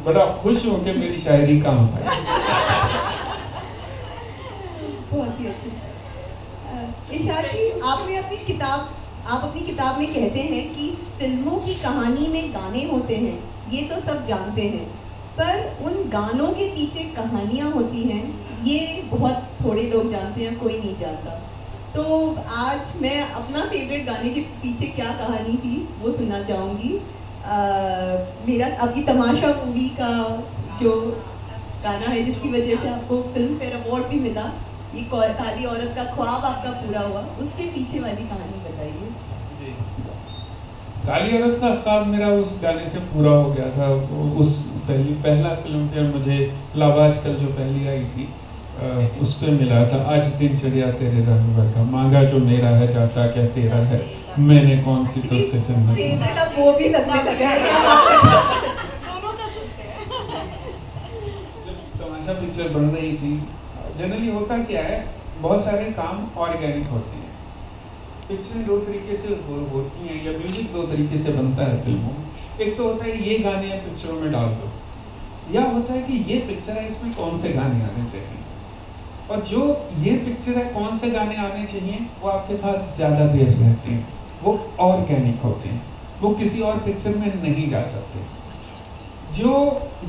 बड़ा खुश हूँ कि मेरी शायरी काम आई। बहुत ही अच्छी। इरशाद जी आप अपनी किताब में कहते हैं कि फिल्मों की कहानी में गाने होते हैं, ये तो सब जानते हैं, पर उन गानों के पीछे कहानियाँ होती हैं, ये बहुत थोड़े लोग जानते हैं, कोई नहीं जानता। तो आज मैं अपना फेवरेट गाने के पीछे क्या कहानी थी वो सुनना चाहूँगी। मेरा आपकी तमाशा मूवी का जो गाना है जिसकी वजह से आपको फिल्म फेयर अवार्ड भी मिला, ये काली औरत का ख्वाब आपका पूरा हुआ, उसके पीछे वाली कहानी बताइए। जी, काली औरत का ख्वाब मेरा उस गाने से पूरा हो गया था। उस पहला फिल्म फेयर मुझे लावाज कल जो पहली आई थी उस पे मिला था। आज दिनचर्या तेरे रहबर का, मांगा जो मेरा है जाता क्या तेरा है, मैंने कौन सी तुझसे फिल्म। वो भी लगने लगा है। दोनों का सुनते हैं। जब तमाशा पिक्चर बन रही थी, जनरली होता क्या है, बहुत सारे काम ऑर्गेनिक होते हैं। पिक्चरें दो तरीके से होती हैं, या म्यूजिक दो तरीके से बनता है फिल्मों में। एक तो होता है ये गाने पिक्चरों में डाल दो, या होता है कि ये पिक्चर है, इसमें कौन से गाने आने चाहिए। और जो ये पिक्चर है, कौन से गाने आने चाहिए, वो आपके साथ ज़्यादा देर रहते हैं, वो ऑर्गेनिक होते हैं, वो किसी और पिक्चर में नहीं जा सकते। जो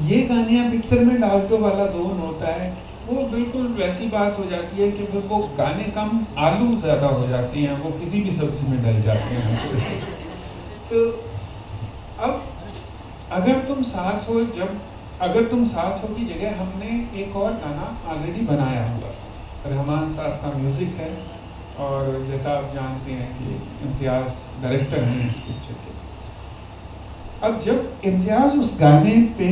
ये गाने पिक्चर में डालते वाला जोन होता है, वो बिल्कुल वैसी बात हो जाती है कि फिर वो गाने कम, आलू ज़्यादा हो जाती हैं, वो किसी भी सब्जी में डल जाते हैं। तो अब अगर तुम साथ हो, अगर तुम साथ हो की जगह हमने एक और गाना ऑलरेडी बनाया हुआ, रहमान साहब का म्यूजिक है, और जैसा आप जानते हैं कि इम्तियाज़ डायरेक्टर हैं इस पिक्चर के। अब जब इम्तियाज़ उस गाने पे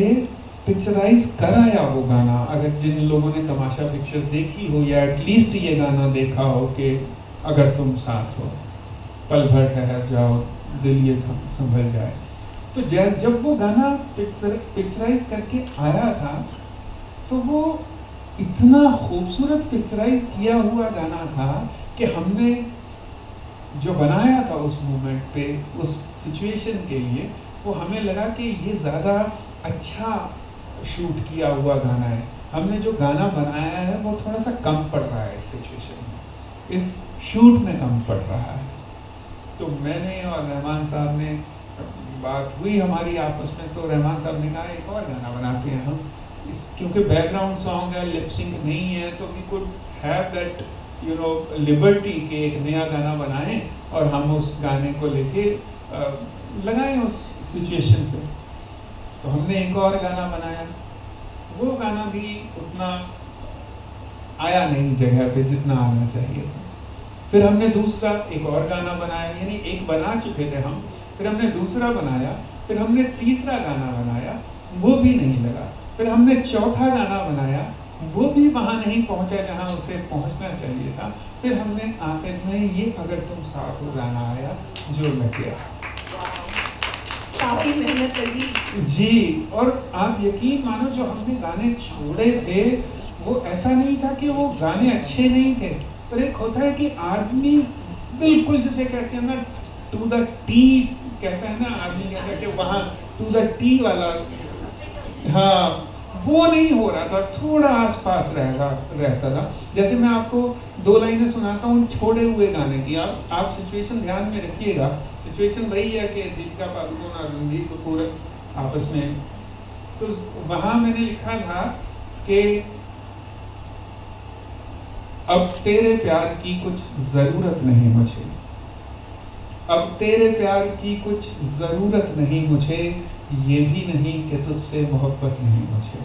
पिक्चराइज कराया वो गाना, अगर जिन लोगों ने तमाशा पिक्चर देखी हो या एटलीस्ट ये गाना देखा हो कि अगर तुम साथ हो, पल भर ठहर जाओ, दिल ये संभल जाए, तो जब वो गाना पिक्चराइज करके आया था, तो वो इतना खूबसूरत पिक्चराइज किया हुआ गाना था कि हमने जो बनाया था उस मोमेंट पे, उस सिचुएशन के लिए, वो हमें लगा कि ये ज़्यादा अच्छा शूट किया हुआ गाना है। हमने जो गाना बनाया है वो थोड़ा सा कम पड़ रहा है इस सिचुएशन में, इस शूट में कम पड़ रहा है। तो मैंने और रहमान साहब ने बात हुई हमारी आपस में, तो रहमान साहब ने कहा एक और गाना बनाते हैं हम, क्योंकि बैकग्राउंड सॉन्ग है, लिप सिंक नहीं है, तो we could have that liberty के एक नया गाना बनाएं और हम उस गाने को लेके लगाएं उस सिचुएशन पे। तो हमने एक और गाना बनाया, वो गाना भी उतना आया नहीं जगह पे जितना आना चाहिए था। फिर हमने दूसरा एक और गाना बनाया, यानी एक बना चुके थे हम, फिर हमने दूसरा बनाया, फिर हमने तीसरा गाना बनाया, वो भी नहीं लगा। फिर हमने चौथा गाना बनाया, वो भी वहाँ नहीं पहुँचा जहाँ उसे पहुँचना चाहिए था। फिर हमने आखिर में ये अगर तुम साथ हो गाना आया, जो लग गया। काफी मेहनत लगी जी। और आप यकीन मानो, जो हमने गाने छोड़े थे, वो ऐसा नहीं था कि वो गाने अच्छे नहीं थे, पर एक होता है कि आदमी बिल्कुल जिसे कहते हैं ना, टू द टी कहता है ना, आदमी कहता है कि वहाँ टू द टी वाला, हाँ, वो नहीं हो रहा था, थोड़ा आसपास रहता था। जैसे मैं आपको दो लाइनें सुनाता हूँ छोड़े हुए गाने की, आप सिचुएशन ध्यान में रखिएगा। सिचुएशन वही है कि दीपिका पादुकोण और रणबीर कपूर आपस में, तो वहाँ मैंने लिखा था कि अब तेरे प्यार की कुछ ज़रूरत नहीं मुझे, अब तेरे प्यार की कुछ ज़रूरत नहीं मुझे, ये भी नहीं कि तुझसे मोहब्बत नहीं मुझे।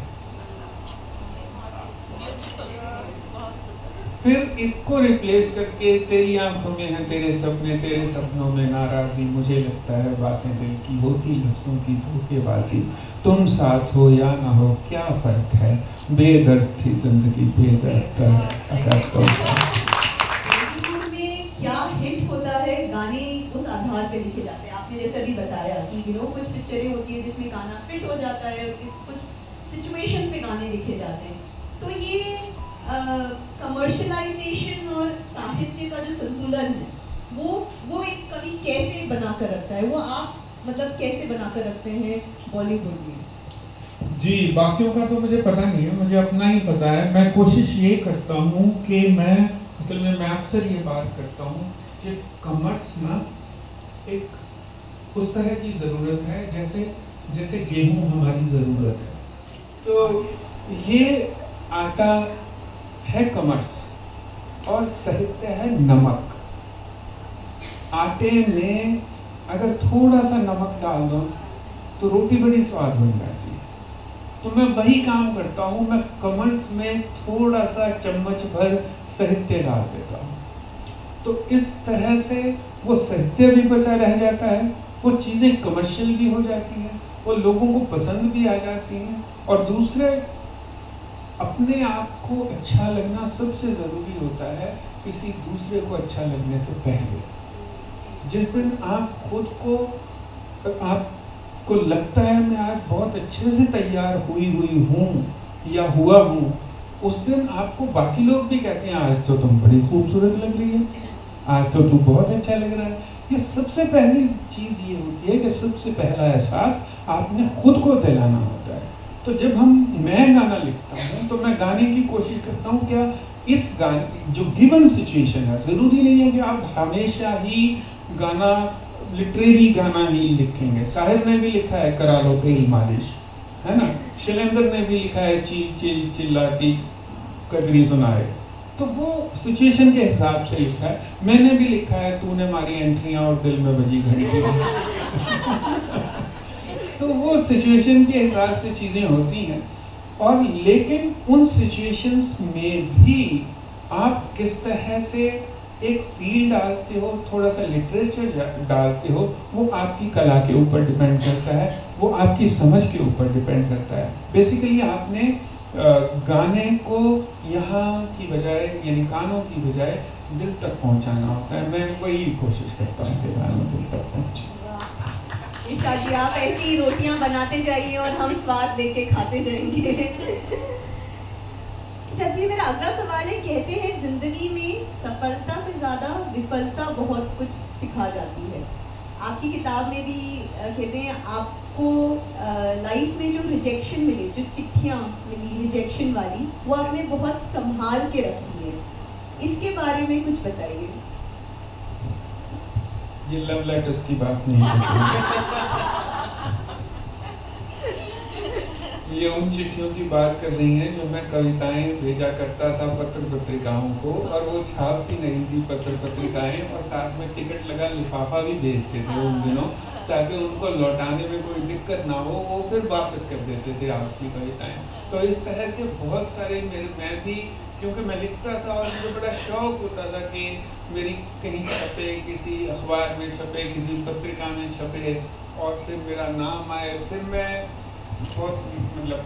फिर इसको रिप्लेस करके तेरी आंखों में है तेरे सपने, तेरे सपनों में नाराज़ी, मुझे लगता है बातें दिल की होती लफ्ज़ों की धोखेबाजी, तुम साथ हो या ना हो क्या फ़र्क है, बेदर्द थी ज़िंदगी बेदर्द अगर तुम साथ। क्या हिट होता है, गाने उस आधार पे लिखे जाते हैं। आपने जैसे अभी बताया कि कुछ पिक्चरें होती है जिसमें गाना फिट हो जाता है, कुछ सिचुएशन पे गाने लिखे जाते हैं। तो ये कमर्शलाइजेशन और साहित्य का जो संतुलन है, वो एक कवि कैसे बना कर रखता है, वो आप मतलब कैसे बना कर रखते हैं बॉलीवुड में? जी, बाकियों का तो मुझे पता नहीं है, मुझे अपना ही पता है। मैं कोशिश ये करता हूँ कि असल में मैं अक्सर ये बात करता हूँ कि कमर्स ना एक उस तरह की ज़रूरत है जैसे गेहूँ हमारी ज़रूरत है। तो ये आटा है कमर्स और साहित्य है नमक। आटे में अगर थोड़ा सा नमक डाल दो तो रोटी बड़ी स्वाद बन जाती है। तो मैं वही काम करता हूँ, मैं कमर्स में थोड़ा सा चम्मच भर साहित्य डाल देता हूँ। तो इस तरह से वो साहित्य भी बचा रह जाता है, वो चीज़ें कमर्शियल भी हो जाती हैं, वो लोगों को पसंद भी आ जाती हैं। और दूसरे, अपने आप को अच्छा लगना सबसे ज़रूरी होता है किसी दूसरे को अच्छा लगने से पहले। जिस दिन आप खुद को, आपको लगता है मैं आज बहुत अच्छे से तैयार हुई हूँ या हुआ हूँ, उस दिन आपको बाकी लोग भी कहते हैं आज तो तुम बड़ी खूबसूरत लग रही है, आज तो तू बहुत अच्छा लग रहा है। ये सबसे पहली चीज़ ये होती है कि सबसे पहला एहसास आपने खुद को दिलाना होता है। तो जब मैं गाना लिखता हूँ तो मैं गाने की कोशिश करता हूँ क्या इस गाने जो गिवन सिचुएशन है, ज़रूरी नहीं है कि आप हमेशा ही गाना लिटरेरी गाना ही लिखेंगे। शाहिर ने भी लिखा है करा लो तेल मालिश, है ना। शैलेंद्र ने भी लिखा है चिल्लाती कजरी सुनाए, तो वो सिचुएशन के हिसाब से लिखा है। मैंने भी लिखा है तूने मारी एंट्रियां और दिल में बजी घंटी। तो वो सिचुएशन के हिसाब से चीज़ें होती हैं। और लेकिन उन सिचुएशंस में भी आप किस तरह से एक फील डालते हो, थोड़ा सा लिटरेचर डालते हो, वो आपकी कला के ऊपर डिपेंड करता है, वो आपकी समझ के ऊपर डिपेंड करता है। बेसिकली आपने गाने को यहाँ की बजाय, यानी कानों की बजाय दिल तक पहुँचाना होता है। मैं वही कोशिश करता हूँ कि गाना दिल तक पहुँचे। ईशा जी, आप ऐसी रोटियां बनाते जाइए और हम स्वाद लेके खाते जाएंगे। अच्छा जी, मेरा अगला सवाल है, कहते हैं जिंदगी में सफलता से ज़्यादा विफलता बहुत कुछ सिखा जाती है। आपकी किताब में भी कहते हैं आपको लाइफ में जो रिजेक्शन मिली, जो चिट्ठियाँ मिली रिजेक्शन वाली, वो आपने बहुत संभाल के रखी है। इसके बारे में कुछ बताइए। ये लव लेटर्स की बात नहीं है। ये उन चिट्ठियों की बात कर रही हैं जो मैं कविताएं भेजा करता था पत्र पत्रिकाओं को, और वो छापती नहीं थी पत्र पत्रिकाएं, और साथ में टिकट लगा लिफाफा भी भेजते थे उन दिनों, ताकि उनको लौटाने में कोई दिक्कत ना हो, वो फिर वापस कर देते थे आपकी कविताएं। तो इस तरह से बहुत सारे मैं भी, क्योंकि मैं लिखता था और मुझे बड़ा शौक होता था कि मेरी कहीं छपे, किसी अखबार में छपे, किसी पत्रिका में छपे, और फिर मेरा नाम आए। फिर मैं बहुत मतलब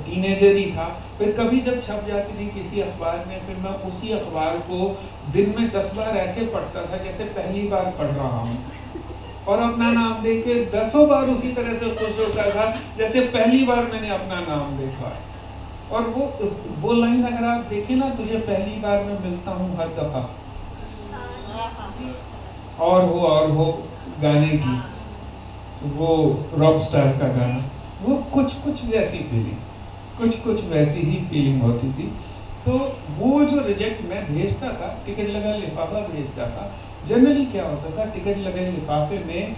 टीनेजर ही था, फिर कभी जब छप जाती थी किसी अखबार में, फिर मैं उसी अखबार को दिन में 10 बार ऐसे पढ़ता था जैसे पहली बार पढ़ रहा हूँ, और अपना नाम देख के 10 बार उसी तरह से खुश होता था जैसे पहली बार मैंने अपना नाम देखा। और वो लाइन अगर आप देखें ना, तुझे पहली बार मैं मिलता हूँ हर दफा, और हो गाने की, वो रॉक स्टार का गाना, वो कुछ वैसी फीलिंग, कुछ वैसी ही फीलिंग होती थी। तो वो जो रिजेक्ट मैं भेजता था, टिकट लगा लिफाफा भेजता था, जनरली क्या होता था, टिकट लगे लिफाफे में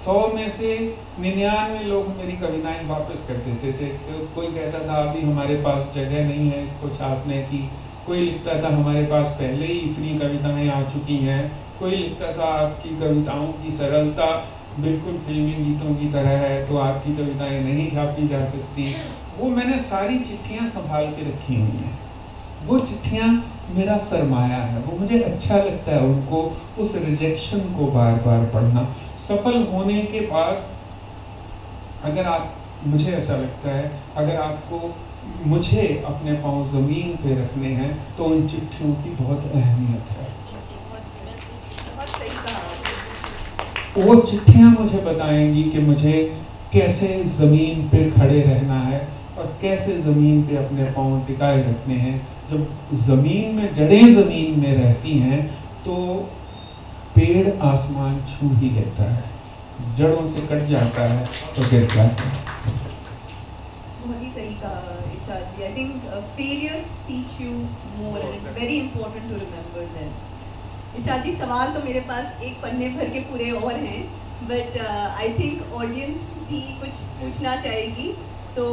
100 में से 99 लोग मेरी कविताएं वापस कर देते थे। तो कोई कहता था अभी हमारे पास जगह नहीं है इसको छापने की, कोई लिखता था हमारे पास पहले ही इतनी कविताएं आ चुकी हैं, कोई लिखता था आपकी कविताओं की सरलता बिल्कुल फिल्मी गीतों की तरह है, तो आपकी कविताएं नहीं छापी जा सकती। वो मैंने सारी चिट्ठियां संभाल के रखी हुई हैं। वो चिट्ठियां मेरा सरमाया है, वो मुझे अच्छा लगता है उनको, उस रिजेक्शन को बार बार पढ़ना। सफल होने के बाद अगर आप, मुझे ऐसा लगता है, अगर आपको मुझे अपने पाँव ज़मीन पे रखने हैं तो उन चिट्ठियों की बहुत अहमियत है। वो चिट्ठियाँ मुझे बताएंगी कि मुझे कैसे ज़मीन पे खड़े रहना है और कैसे ज़मीन पे अपने पाँव टिकाए रखने हैं। जब ज़मीन में, जड़ें ज़मीन में रहती हैं तो पेड़ आसमान छू ही लेता है, जड़ों से कट जाता है तो गिर जाता है। बहुत ही सही कहा Isha ji. I think failures teach you more and it's very important to remember that. Isha ji, सवाल तो मेरे पास एक पन्ने भर के पूरे और हैं, बट आई थिंक ऑडियंस भी कुछ पूछना चाहेगी, तो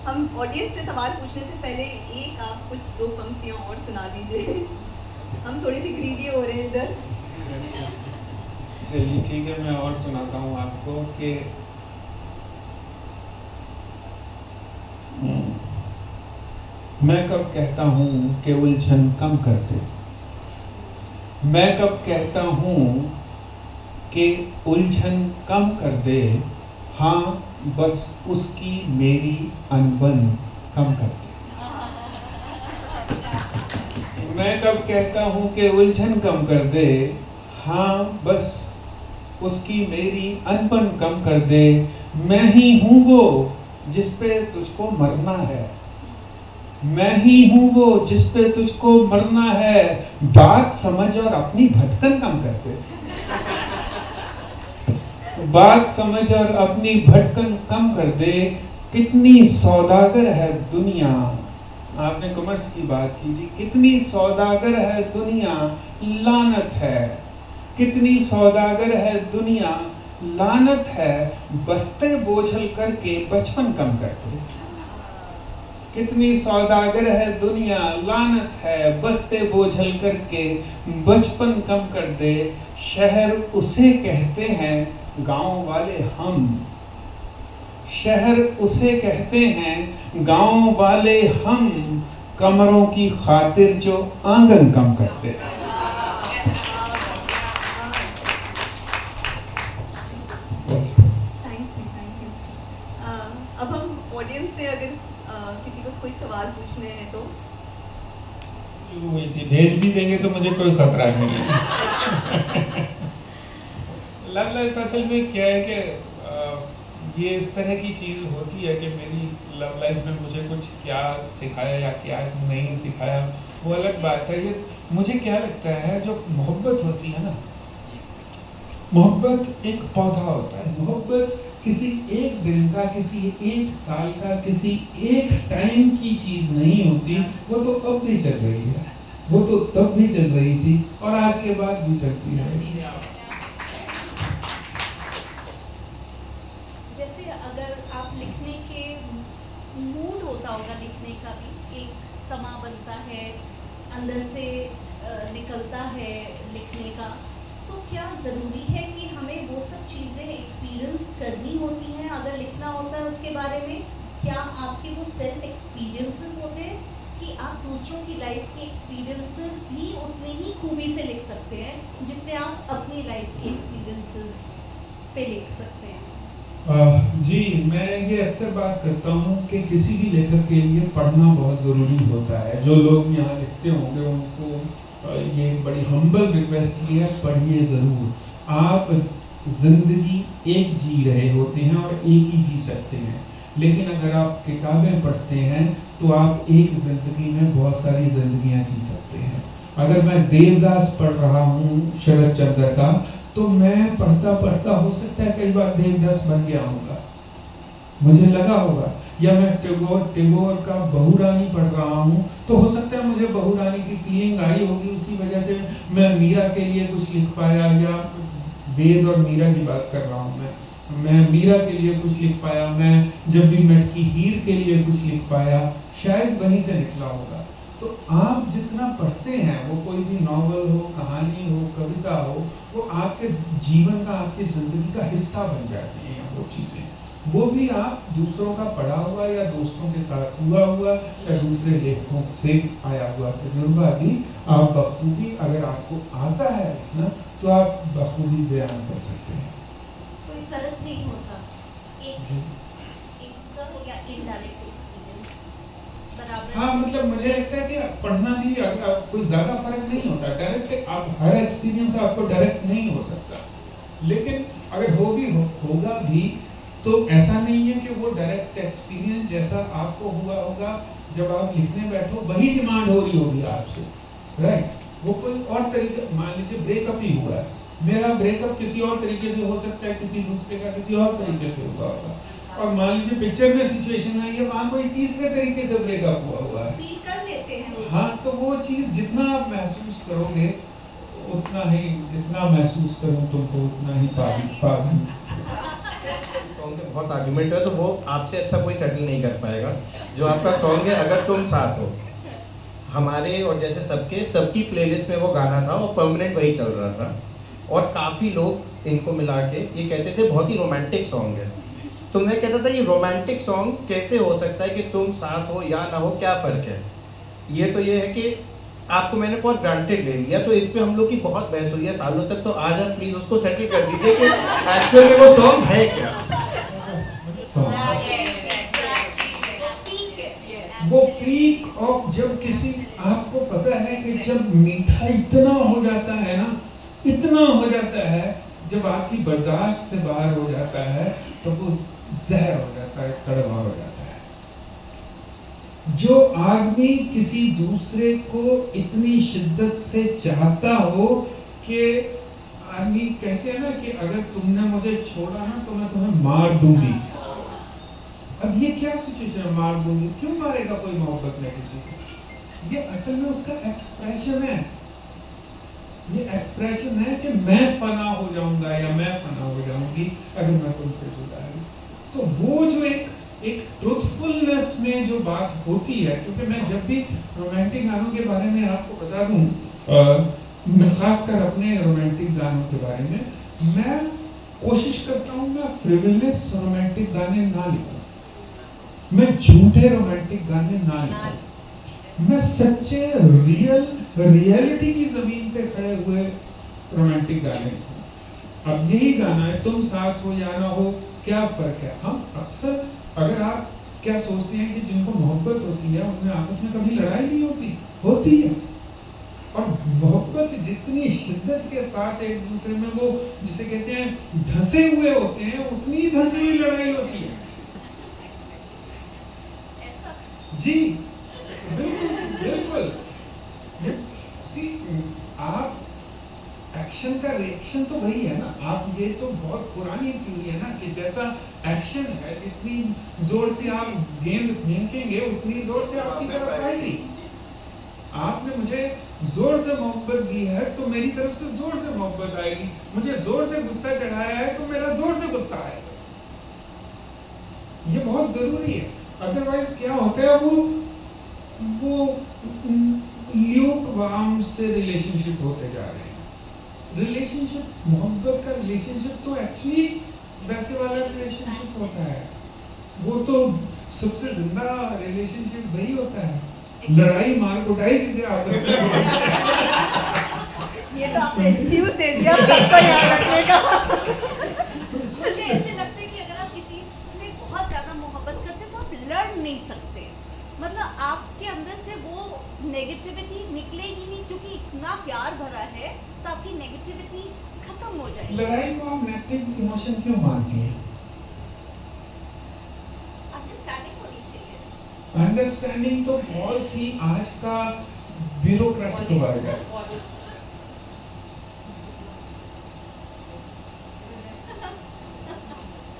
हम ऑडियंस से सवाल पूछने से पहले एक आप कुछ 2 पंक्तियाँ और सुना दीजिए। हम थोड़ी सी ग्रीडी हो रहे हैं इधर। चलिए ठीक है, मैं और सुनाता हूँ आपको कि मैं कब कहता हूँ कि उलझन कम कर दे, मैं कब कहता हूँ कि उलझन कम कर दे, हाँ बस उसकी मेरी अनबन कम कर दे। मैं कब कहता हूँ कि उलझन कम कर दे, हाँ बस उसकी मेरी अनबन कम कर दे। मैं ही हूँ वो जिस पे तुझको मरना है, मैं ही हूँ वो जिस पे तुझको मरना है। बात समझ और अपनी भटकन कम कर दे, बात समझ और अपनी भटकन कम कर दे। कितनी सौदागर है दुनिया, आपने कॉमर्स की बात की थी, कितनी सौदागर है दुनिया लानत है, कितनी सौदागर है दुनिया लानत है। बस्ते बोझल करके बचपन कम कर दे, कितनी सौदागर है दुनिया लानत है, बस्ते बोझल करके बचपन कम कर दे। शहर उसे कहते हैं गांव वाले हम, शहर उसे कहते हैं गांव वाले हम, कमरों की खातिर जो आंगन कम करते हैं। Thank you. अब हम ऑडियंस से अगर किसी को कोई सवाल पूछने हैं तो भेज भी देंगे तो मुझे कोई खतरा नहीं है। लव लाइफ असल में क्या है कि ये इस तरह की चीज़ होती है कि मेरी लव लाइफ में मुझे कुछ क्या सिखाया या क्या नहीं सिखाया वो अलग बात है। ये मुझे क्या लगता है, जो मोहब्बत होती है ना, मोहब्बत एक पौधा होता है। मोहब्बत किसी एक दिन का, किसी एक साल का, किसी एक टाइम की चीज़ नहीं होती। वो तो अब भी चल रही है, वो तो तब भी चल रही थी और आज के बाद भी चलती है। जैसे अगर आप लिखने के मूड होता होगा, लिखने का भी एक समा बनता है, अंदर से निकलता है लिखने का, तो क्या ज़रूरी है कि हमें वो सब चीज़ें एक्सपीरियंस करनी होती हैं अगर लिखना होता है उसके बारे में? क्या आपके वो सेल्फ एक्सपीरियंसेस होते हैं कि आप दूसरों की लाइफ के एक्सपीरियंसेस भी उतने ही खूबी से लिख सकते हैं जितने आप अपनी लाइफ के एक्सपीरियंसेस पे लिख सकते हैं? जी, मैं ये अक्सर बात करता हूँ कि किसी भी लेखक के लिए पढ़ना बहुत ज़रूरी होता है। जो लोग यहाँ लिखते होंगे उनको ये बड़ी हम्बल रिक्वेस्ट की है, पढ़िए ज़रूर। आप ज़िंदगी एक जी रहे होते हैं और एक ही जी सकते हैं, लेकिन अगर आप किताबें पढ़ते हैं तो आप एक ज़िंदगी में बहुत सारी ज़िंदगियाँ जी सकते हैं। अगर मैं देवदास पढ़ रहा हूँ शरद चंद्र का, तो मैं पढ़ता पढ़ता हो सकता है कई बार देवदास बन गया होगा, मुझे लगा होगा। या मैं टैगोर का बहुरानी पढ़ रहा हूँ तो हो सकता है मुझे बहुरानी की फीलिंग आई होगी, उसी वजह से मैं मीरा के लिए कुछ लिख पाया। या वेद और मीरा की बात कर रहा हूँ मैं मीरा के लिए कुछ लिख पाया, मैं जब भी मेट की हीर के लिए कुछ लिख पाया, शायद वहीं से निकला होगा। तो आप जितना पढ़ते हैं, वो कोई भी नॉवल हो, कहानी हो, कविता हो, वो आपके जीवन का, आपकी ज़िंदगी का हिस्सा बन जाती हैं वो चीज़ें। वो भी आप दूसरों का पढ़ा हुआ या दोस्तों के साथ हुआ या दूसरे लेखकों से आया हुआ तजुर्बा भी आप बखूबी, अगर आपको आता है ना, तो आप बखूबी बयान कर सकते हैं। कोई फर्क नहीं होता एक इसका या इनडायरेक्ट एक्सपीरियंस बराबर? हाँ, मतलब मुझे लगता है कि पढ़ना भी कोई ज़्यादा फर्क नहीं होता। डायरेक्ट आप हर एक्सपीरियंस आपको डायरेक्ट नहीं हो सकता, लेकिन अगर होगा भी तो ऐसा नहीं है कि वो डायरेक्ट एक्सपीरियंस जैसा आपको हुआ होगा जब आप लिखने बैठो वही डिमांड हो रही होगी आपसे, राइट? वो कोई और तरीके, मान लीजिए ब्रेकअप ही हुआ है, मेरा ब्रेकअप किसी और तरीके से हो सकता है, किसी दूसरे का किसी और तरीके से हुआ होगा। और मान लीजिए पिक्चर में सिचुएशन आई है, वहाँ कोई तीसरे तरीके से ब्रेकअप हुआ है, फील कर लेते हैं। हाँ, तो वो चीज़ जितना आप महसूस करोगे उतना ही, जितना महसूस करूँ तुमको उतना ही पागल। सॉन्ग में बहुत आर्गुमेंट है, तो वो आपसे अच्छा कोई सेटल नहीं कर पाएगा जो आपका सॉन्ग है अगर तुम साथ हो। हमारे और जैसे सबकी प्लेलिस्ट में वो गाना था, वो परमानेंट वही चल रहा था, और काफ़ी लोग इनको मिला के ये कहते थे बहुत ही रोमांटिक सॉन्ग है। तो मैं कहता था ये रोमांटिक सॉन्ग कैसे हो सकता है कि तुम साथ हो या ना हो, क्या फ़र्क है। ये तो ये है कि आपको मैंने फॉर ग्रांटेड ले लिया, तो इस पे हम लोग की बहुत बहस हुई है सालों तक। तो आज आप प्लीज़ उसको सेटल कर दीजिए कि एक्चुअल में वो सॉन्ग है क्या। वो पीक ऑफ जब किसी, आपको पता है कि जब मीठा इतना हो जाता है ना, इतना हो जाता है, जब आपकी बर्दाश्त से बाहर हो जाता है तो वो जहर हो जाता है, कड़वा हो जाता है। जो आदमी किसी दूसरे को इतनी शिद्दत से चाहता हो कि आदमी कहते हैं ना कि अगर तुमने मुझे छोड़ा ना तो मैं तुम्हें मार दूंगी। अब ये क्या सिचुएशन है, मार दूंगी? क्यों मारेगा कोई मोहब्बत में किसी को? ये असल में उसका एक्सप्रेशन है। ये एक्सप्रेशन है कि मैं फना हो जाऊंगा या मैं फना हो जाऊंगी अगर मैं तुमसे जुड़ा हूं। तो वो जो एक ट्रूथफुलनेस में जो बात होती है, क्योंकि मैं जब भी रोमांटिक गानों के बारे में आपको बता दूं, खासकर अपने रोमांटिक गानों के बारे में, मैं कोशिश करता हूं मैं फ्रिवलनेस रोमांटिक गाने ना लिखूं, मैं झूठे रोमांटिक गाने ना लिखूं, मैं सच्चे रियलिटी की जमीन पे खड़े हुए रोमांटिक गाने लिखूं। अब यही गाना है, तुम साथ हो या ना हो, क्या फर्क है। हम अक्सर, अगर आप क्या सोचते हैं कि जिनको मोहब्बत होती है उनमें आपस में कभी लड़ाई नहीं होती? होती है। और मोहब्बत जितनी शिद्दत के साथ एक दूसरे में वो जिसे कहते हैं धंसे हुए होते हैं, उतनी धंसी हुई लड़ाई होती है। जी बिल्कुल बिल्कुल। सी, आप एक्शन का रिएक्शन तो वही है ना। आप, ये तो बहुत पुरानी थ्योरी है ना कि जैसा एक्शन है, जितनी जोर से आप गेंद फेंकेंगे उतनी जोर से आपकी तरफ आएगी। आपने मुझे जोर से मोहब्बत दी है तो मेरी तरफ से जोर से मोहब्बत आएगी। मुझे जोर से गुस्सा चढ़ाया है तो मेरा जोर से गुस्सा आएगा। ये बहुत जरूरी है। अदरवाइज क्या होता है, वो ल्यूक वार्म से रिलेशनशिप होते जा रहे हैं। रिलेशनशिप, मोहब्बत का रिलेशनशिप तो एक्चुअली वैसे वाला रिलेशनशिप होता है। वो तो सबसे जिंदा रिलेशनशिप वही होता है, लड़ाई मार कुटाई जिसे आपस में। ये तो आपने एक्सक्यूज दे दिया सबको याद रखने का। मुझे ऐसे लगता है कि अगर आप किसी से बहुत ज्यादा मोहब्बत करते हैं तो आप लड़ नहीं सकते। मतलब आपके अंदर से वो नेगेटिविटी निकलेगी नहीं, क्योंकि इतना प्यार भरा है तो आपकी नेगेटिविटी खत्म हो जाएगी। लड़ाई को आप नेगेटिव इमोशन क्यों मानती हैं? अंडरस्टैंडिंग होनी चाहिए। अंडरस्टैंडिंग तो बहुत ही आज का ब्यूरोक्रेटिक वर्ड है।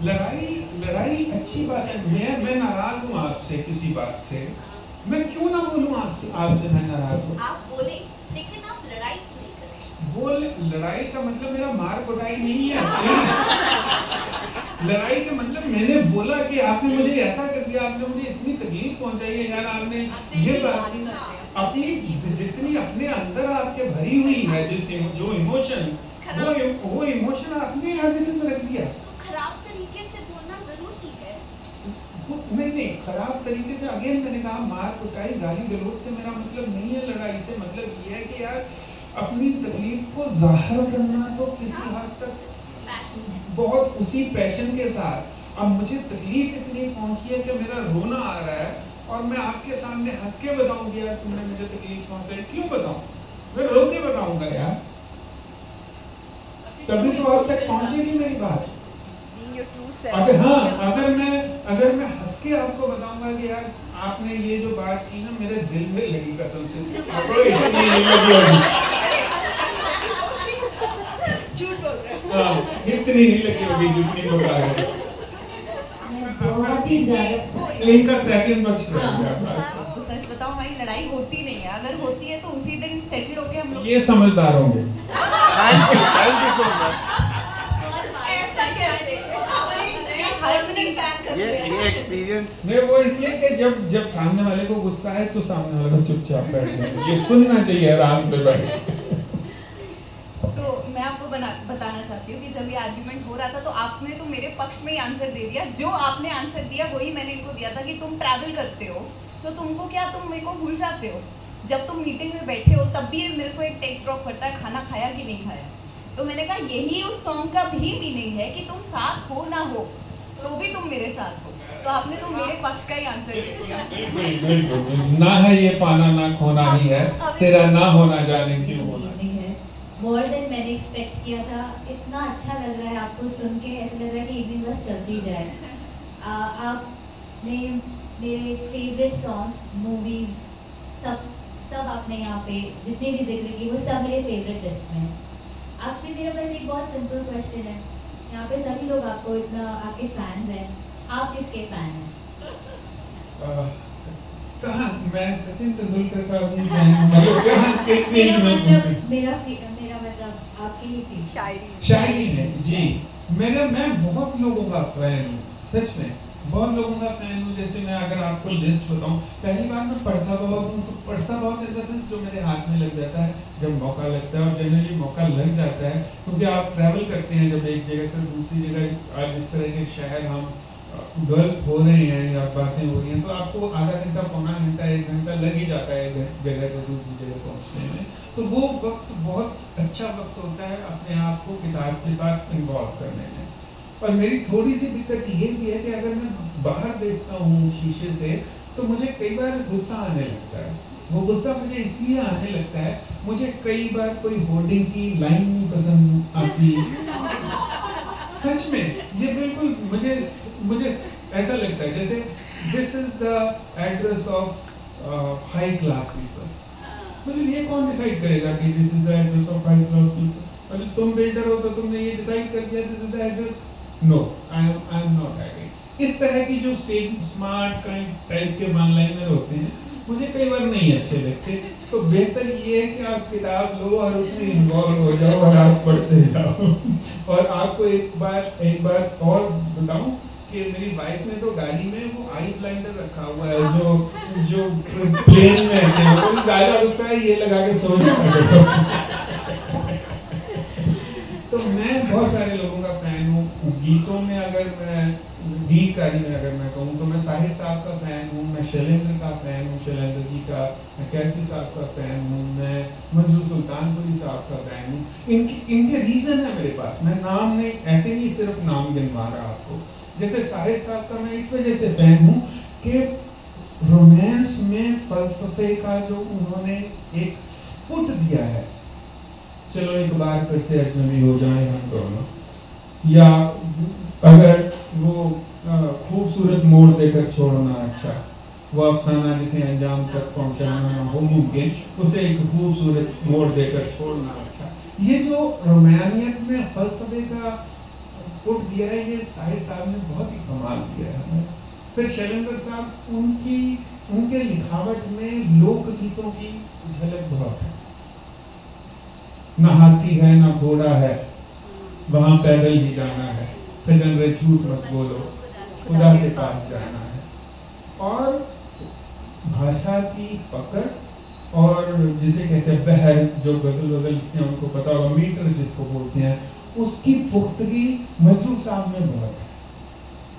लड़ाई अच्छी बात है। मैं नाराज हूँ आपसे किसी बात से, मैं क्यों ना बोलूँ आपसे मैं नाराज हूँ। आप बोले, लेकिन आप लड़ाई नहीं करें। वो लड़ाई का मतलब मेरा मार कुटाई नहीं है। लड़ाई का मतलब मैंने बोला कि आपने मुझे ऐसा कर दिया, आपने मुझे इतनी तकलीफ पहुंचाई है यार, आपने ये बात अपनी जितनी अपने अंदर आपके भरी हुई है, जो इमोशन, वो इमोशन आपने एज इट इज रख दिया। खराब तरीके से बोलना जरूरी है। नहीं, खराब तरीके से, अगेन मैंने कहा, मार कुटाई गाली गलौज से मेरा मतलब नहीं है। लड़ाई से मतलब ये है कि यार अपनी तकलीफ को जाहिर करना तो किसी हद तक बहुत उसी पैशन के साथ। अब मुझे तकलीफ इतनी पहुंची है कि मेरा रोना आ रहा है और मैं आपके सामने हंस के बताऊंगी यार तुमने मुझे तकलीफ पहुंचाई, क्यों बताऊं? मैं रो के बताऊंगा यार, तभी तो आप तक पहुंचेगी मेरी बात। अगर मैं हंस के आपको बताऊंगा कि यार आपने ये जो बात की ना मेरे दिल में लगी कसम से, इतनी नहीं लगी होगी। झूठ बोल रहे हाँ, इतनी नहीं लगी होगी जितनी वो कहा है। बहुत ही ज्यादा इनका सेकंड पक्ष रह गया। आपको सच बताओ, हमारी लड़ाई होती नहीं है। अगर होती है तो उसी दिन सेटल होके हम लोग ये समझदार होंगे। Thank you so much. ऐसा कैसे? ये एक्सपीरियंस नहीं, वो इसलिए कि जब सामने वाले को गुस्सा है तो सामने वाले को चुपचाप बैठ जाए, ये सुनना चाहिए आराम से बैठ। तो मैं आपको बताना चाहती हूँ कि जब ये आर्ग्यूमेंट हो रहा था तो आपने तो मेरे पक्ष में ही आंसर दे दिया। जो आपने आंसर दिया वही मैंने इनको दिया था कि तुम ट्रैवल करते हो तो तुमको क्या, तुम मेरे को भूल जाते हो। जब तुम मीटिंग में बैठे हो तब भी मेरे को एक टेक्स्ट ड्रॉप करता है, खाना खाया कि नहीं खाया। तो मैंने कहा यही उस सॉन्ग का भी मीनिंग है कि तुम साथ हो ना हो तो भी तुम मेरे साथ हो। तो आपने तो मेरे पक्ष का ही आंसर दे दिया। बिल्कुल ना है ये पाना ना खोना ही है, तेरा ना होना जाने क्यों होना है। मोर देन मैंने एक्सपेक्ट किया था। इतना अच्छा लग रहा है आपको सुन के, ऐसा लग रहा है कि इवनिंग बस चलती जाए। आपने मेरे फेवरेट सॉन्ग्स, मूवीज सब आपने यहाँ पे जितने भी जिक्र किए वो सब मेरे फेवरेट लिस्ट में है। आपसे मेरा बस एक बहुत सिंपल क्वेश्चन है, यहाँ पे सभी लोग आपको इतना आपके फैंस हैं, आप किसके फैन हैं? कहाँ मैं सचिन तेंदुलकर का भी मतलब कहाँ किस फील्ड में? मेरा मतलब आपकी ही फील्ड शायरी में जी। मैं बहुत लोगों का फैन हूँ, सच में बहुत लोगों का फैन हूँ। जैसे मैं अगर आपको लिस्ट बताऊँ, पहली बार मैं पढ़ता बहुत हूँ, तो पढ़ता बहुत इन द सेंस जो मेरे हाथ में लग जाता है जब मौका लगता है, और जनरली मौका लग जाता है क्योंकि आप ट्रैवल करते हैं जब एक जगह से दूसरी जगह। आज इस तरह के शहर हम डेवलप हो रहे हैं या बातें हो रही हैं तो आपको आधा घंटा, पौना घंटा, 1 घंटा लग ही जाता है एक जगह से दूसरी जगह पहुँचने में। तो वो वक्त बहुत अच्छा वक्त होता है अपने आप को किताब के साथ इन्वॉल्व करने में। और मेरी थोड़ी सी दिक्कत ये भी है कि अगर मैं बाहर देखता हूँ शीशे से तो मुझे कई बार गुस्सा आने लगता है। वो गुस्सा मुझे इसलिए आने लगता है, मुझे कई बार कोई होर्डिंग की लाइन नहीं पसंद आती। सच में ये बिल्कुल मुझे ऐसा लगता है जैसे this is the address of high class people. मतलब ये कौन डिसाइड करेगा कि this is the address of high class people? मतलब तुम बिल्डर हो तो तुमने ये डिसाइड कर दिया this is the address? No, I am not agree. इस तरह की जो स्मार्ट टाइप के वन लाइनर होते हैं मुझे कई बार नहीं अच्छे लगते। तो बेहतर ये है कि आप किताब लो और उसमें इन्वॉल्व हो जाओ और आप पढ़ते जाओ। और आपको एक बार और बताऊं कि मेरी वाइफ ने तो गाड़ी में वो आई ब्लाइंडर रखा हुआ है जो प्लेन में है, वो ज्यादा गुस्सा है ये लगा के सो जाता। तो मैं बहुत सारे लोगों का फैन हूँ। गीतों में अगर मैं गीतकारी में अगर मैं कहूँ तो मैं साहिर साहब का फैन हूँ, मैं शैलेंद्र का फैन हूँ, शैलेंद्र जी का, मैं कैफी साहब का फैन हूँ, मैं मंजूर सुल्तानपुरी साहब का फैन हूँ। इनके रीजन है मेरे पास। मैं नाम नहीं, ऐसे नहीं सिर्फ नाम गिनवा रहा आपको। जैसे साहिर साहब का मैं इस वजह से फैन हूँ कि रोमांस में फलसफे का जो उन्होंने एक पुट दिया है, चलो एक बार फिर से अजनबी हो जाए हम दोनों, या अगर वो खूबसूरत मोड़ देकर छोड़ना अच्छा, वो अफसाना जिसे अंजाम तक पहुंचाना ना हो मुमकिन, उसे एक खूबसूरत मोड़ देकर छोड़ना अच्छा। ये जो रोमानियत में फलसफे का पुट दिया है ये साहिर साहब ने बहुत ही कमाल किया है हमें। फिर शैलेंद्र साहब उनके लिखावट में लोकगीतों की झलक बहुत है। ना हाथी है ना घोड़ा है, वहां पैदल ही जाना है, सजन रे झूठ मत बोलो, खुदा के पास जाना है। और भाषा की पकड़ और जिसे कहते हैं बहर, जो गजल लिखते हैं उनको पता होगा, मीटर जिसको बोलते हैं, उसकी पुख्तगी मंजूर साहब में बहुत है।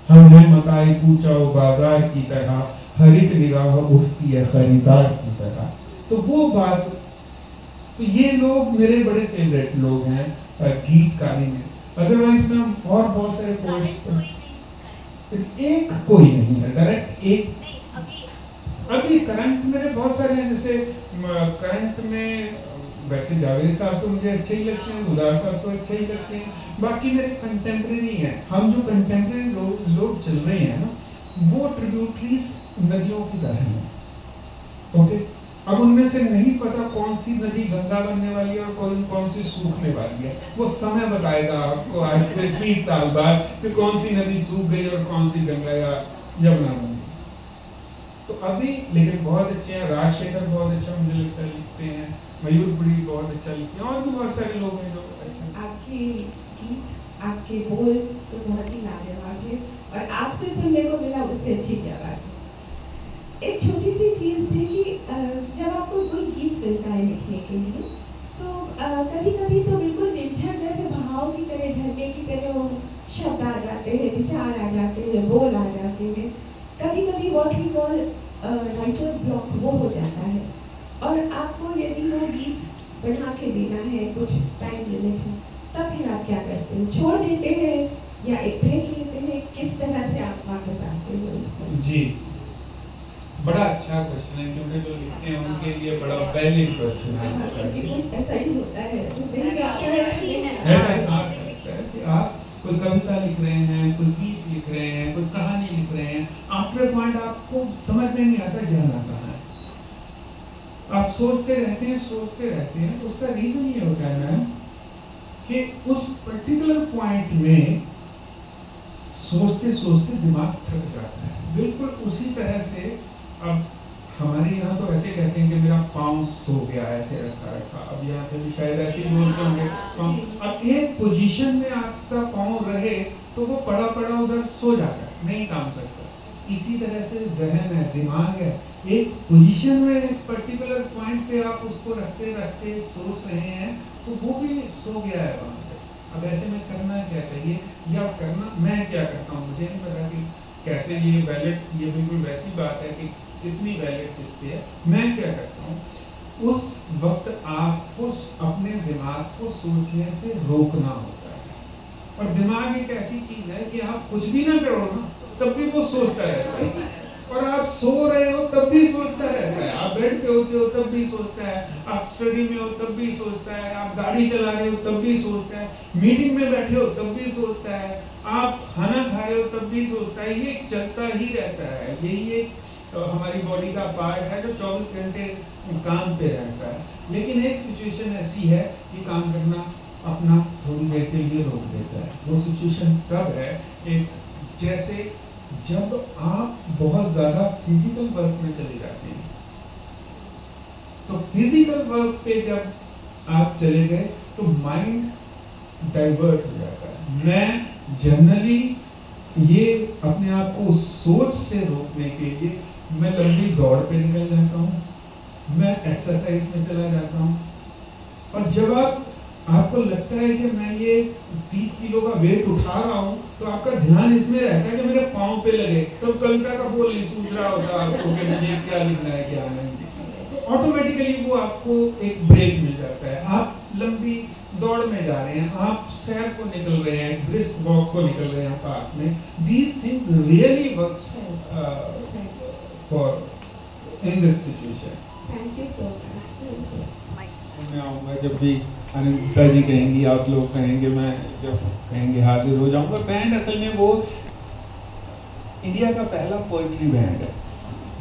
हम हैं मकाई कूचा बाजार की तरह, हर एक निगाह उठती है खरीदार की तरह। तो वो बात, तो ये लोग मेरे बड़े फेवरेट लोग हैं गीतकारी में। अदरवाइज में और बहुत सारे पोएट्स, एक कोई नहीं है डायरेक्ट एक। अभी करंट मेरे बहुत सारे हैं, जैसे करंट में वैसे जावेद साहब तो मुझे अच्छे ही लगते हैं, गुलजार साहब तो अच्छे ही लगते हैं, बाकी मेरे कंटेम्प्रेरी हैं। हम जो कंटेम्प्रेरी लोग चल रहे हैं ना, वो ट्रिब्यूटरीज नदियों की तरह हैं। ओके, अब उनमें से नहीं पता कौन सी नदी गंगा बनने वाली है और कौन सी सूखने वाली है। वो समय बताएगा आपको आज से 20 साल बाद कि कौन सी नदी सूख गई और कौन सी गंगा या यमुना बन गई। तो अभी लेकिन बहुत अच्छे हैं, राजशेखर बहुत अच्छा मुझे लगता है लिखते हैं, मयूरपुरी बहुत अच्छा लिखते हैं, और भी बहुत सारे लोग हैं जो अच्छा। आपके गीत, आपके बोल तो बहुत ही लाजवाब है, और आपसे सुनने को मिला उससे अच्छी क्या बात है। एक छोटी सी चीज़ थी कि जब आपको कोई गीत मिलता है लिखने के लिए तो कभी कभी तो बिल्कुल निर्झर जैसे सुनने की तरह वो शब्द आ जाते हैं, विचार आ जाते हैं, बोल आ जाते हैं। कभी कभी what we call writer's block वो हो जाता है, और आपको यदि वो गीत बना के देना है, कुछ टाइम लिमिट है, तब फिर आप क्या करते हैं? छोड़ देते हैं या एक ब्रेक लेते हैं? किस तरह से आप वापस आते हो इस पर? जी, बड़ा अच्छा क्वेश्चन है, क्योंकि जो लिखते हैं उनके लिए बड़ा वैलिड क्वेश्चन है। ऐसा ही होता है, ऐसा आ सकता है कि आप कोई कविता लिख रहे हैं, कोई गीत लिख रहे हैं, कोई कहानी लिख रहे हैं, आफ्टर पॉइंट आपको समझ में नहीं आता जाना कहाँ है। आप सोचते रहते हैं, तो उसका रीजन ये होता है मैम कि उस पर्टिकुलर पॉइंट में सोचते सोचते दिमाग थक जाता है। बिल्कुल उसी तरह से अब हमारे यहाँ तो ऐसे कहते हैं कि मेरा पाँव सो गया, ऐसे रखा। अब यहाँ पे भी शायद ऐसे ही बोलते होंगे। अब एक पोजीशन में आपका पाँव रहे तो वो पड़ा उधर सो जाता है, नहीं काम करता। इसी तरह से जहन है, दिमाग है, एक पोजीशन में एक पर्टिकुलर पॉइंट पे आप उसको रखते सोच रहे हैं, तो वो भी सो गया है वहाँ पे। अब ऐसे में करना क्या चाहिए या करना, मैं क्या करता हूँ मुझे नहीं पता कि कैसे ये वैलिड, ये बिल्कुल वैसी बात है कि कितनी वैलिड किस पे है। मैं क्या करता हूँ, उस वक्त आपको अपने दिमाग को सोचने से रोकना होता है। और दिमाग एक ऐसी चीज है कि आप कुछ भी ना करो ना, तब भी वो सोचता रहता है, और आप सो रहे हो तब भी सोचता रहता है, आप बेड पे होते हो तब भी सोचता है, आप स्टडी में हो तब भी सोचता है, आप गाड़ी चला रहे हो तब भी सोचता है, मीटिंग में बैठे हो तब भी सोचता है, आप खाना खा रहे हो तब भी सोचता है। ये चलता ही रहता है। यही एक हमारी बॉडी का पार्ट है जो 24 घंटे काम पे रहता है। लेकिन एक सिचुएशन ऐसी है कि काम करना अपना थोड़ी देर के लिए रोक देता है। वो सिचुएशन कब है? एक जैसे जब आप बहुत ज्यादा फिजिकल वर्क में चले जाते हैं, तो फिजिकल वर्क पे जब आप चले गए तो माइंड डाइवर्ट हो जाता है। मैं जनरली ये अपने आप को सोच से रोकने के लिए मैं लंबी दौड़ पे निकल जाता हूँ, मैं एक्सरसाइज में चला जाता हूँ। और जब आपको लगता है कि मैं ये 30 किलो का वेट उठा रहा हूँ, तो आपका ध्यान इसमें रहता है कि मेरे पाँव पे लगे, तो कविता का बोल नहीं सूझ रहा होता आपको कि मुझे क्या लिखना है क्या नहीं। तो ऑटोमेटिकली वो आपको एक ब्रेक मिल जाता है। आप लंबी दौड़ में जा रहे हैं, आप सैर को निकल रहे हैं, ब्रिस्क वॉक को निकल रहे हैं पार्क में। These things really works for in this situation. Thank you so much. मैं आऊँगा जब भी अनिता जी कहेंगी, आप लोग कहेंगे, मैं जब कहेंगे हाजिर हो जाऊँगा। बैंड असल में वो इंडिया का पहला पोइट्री बैंड है।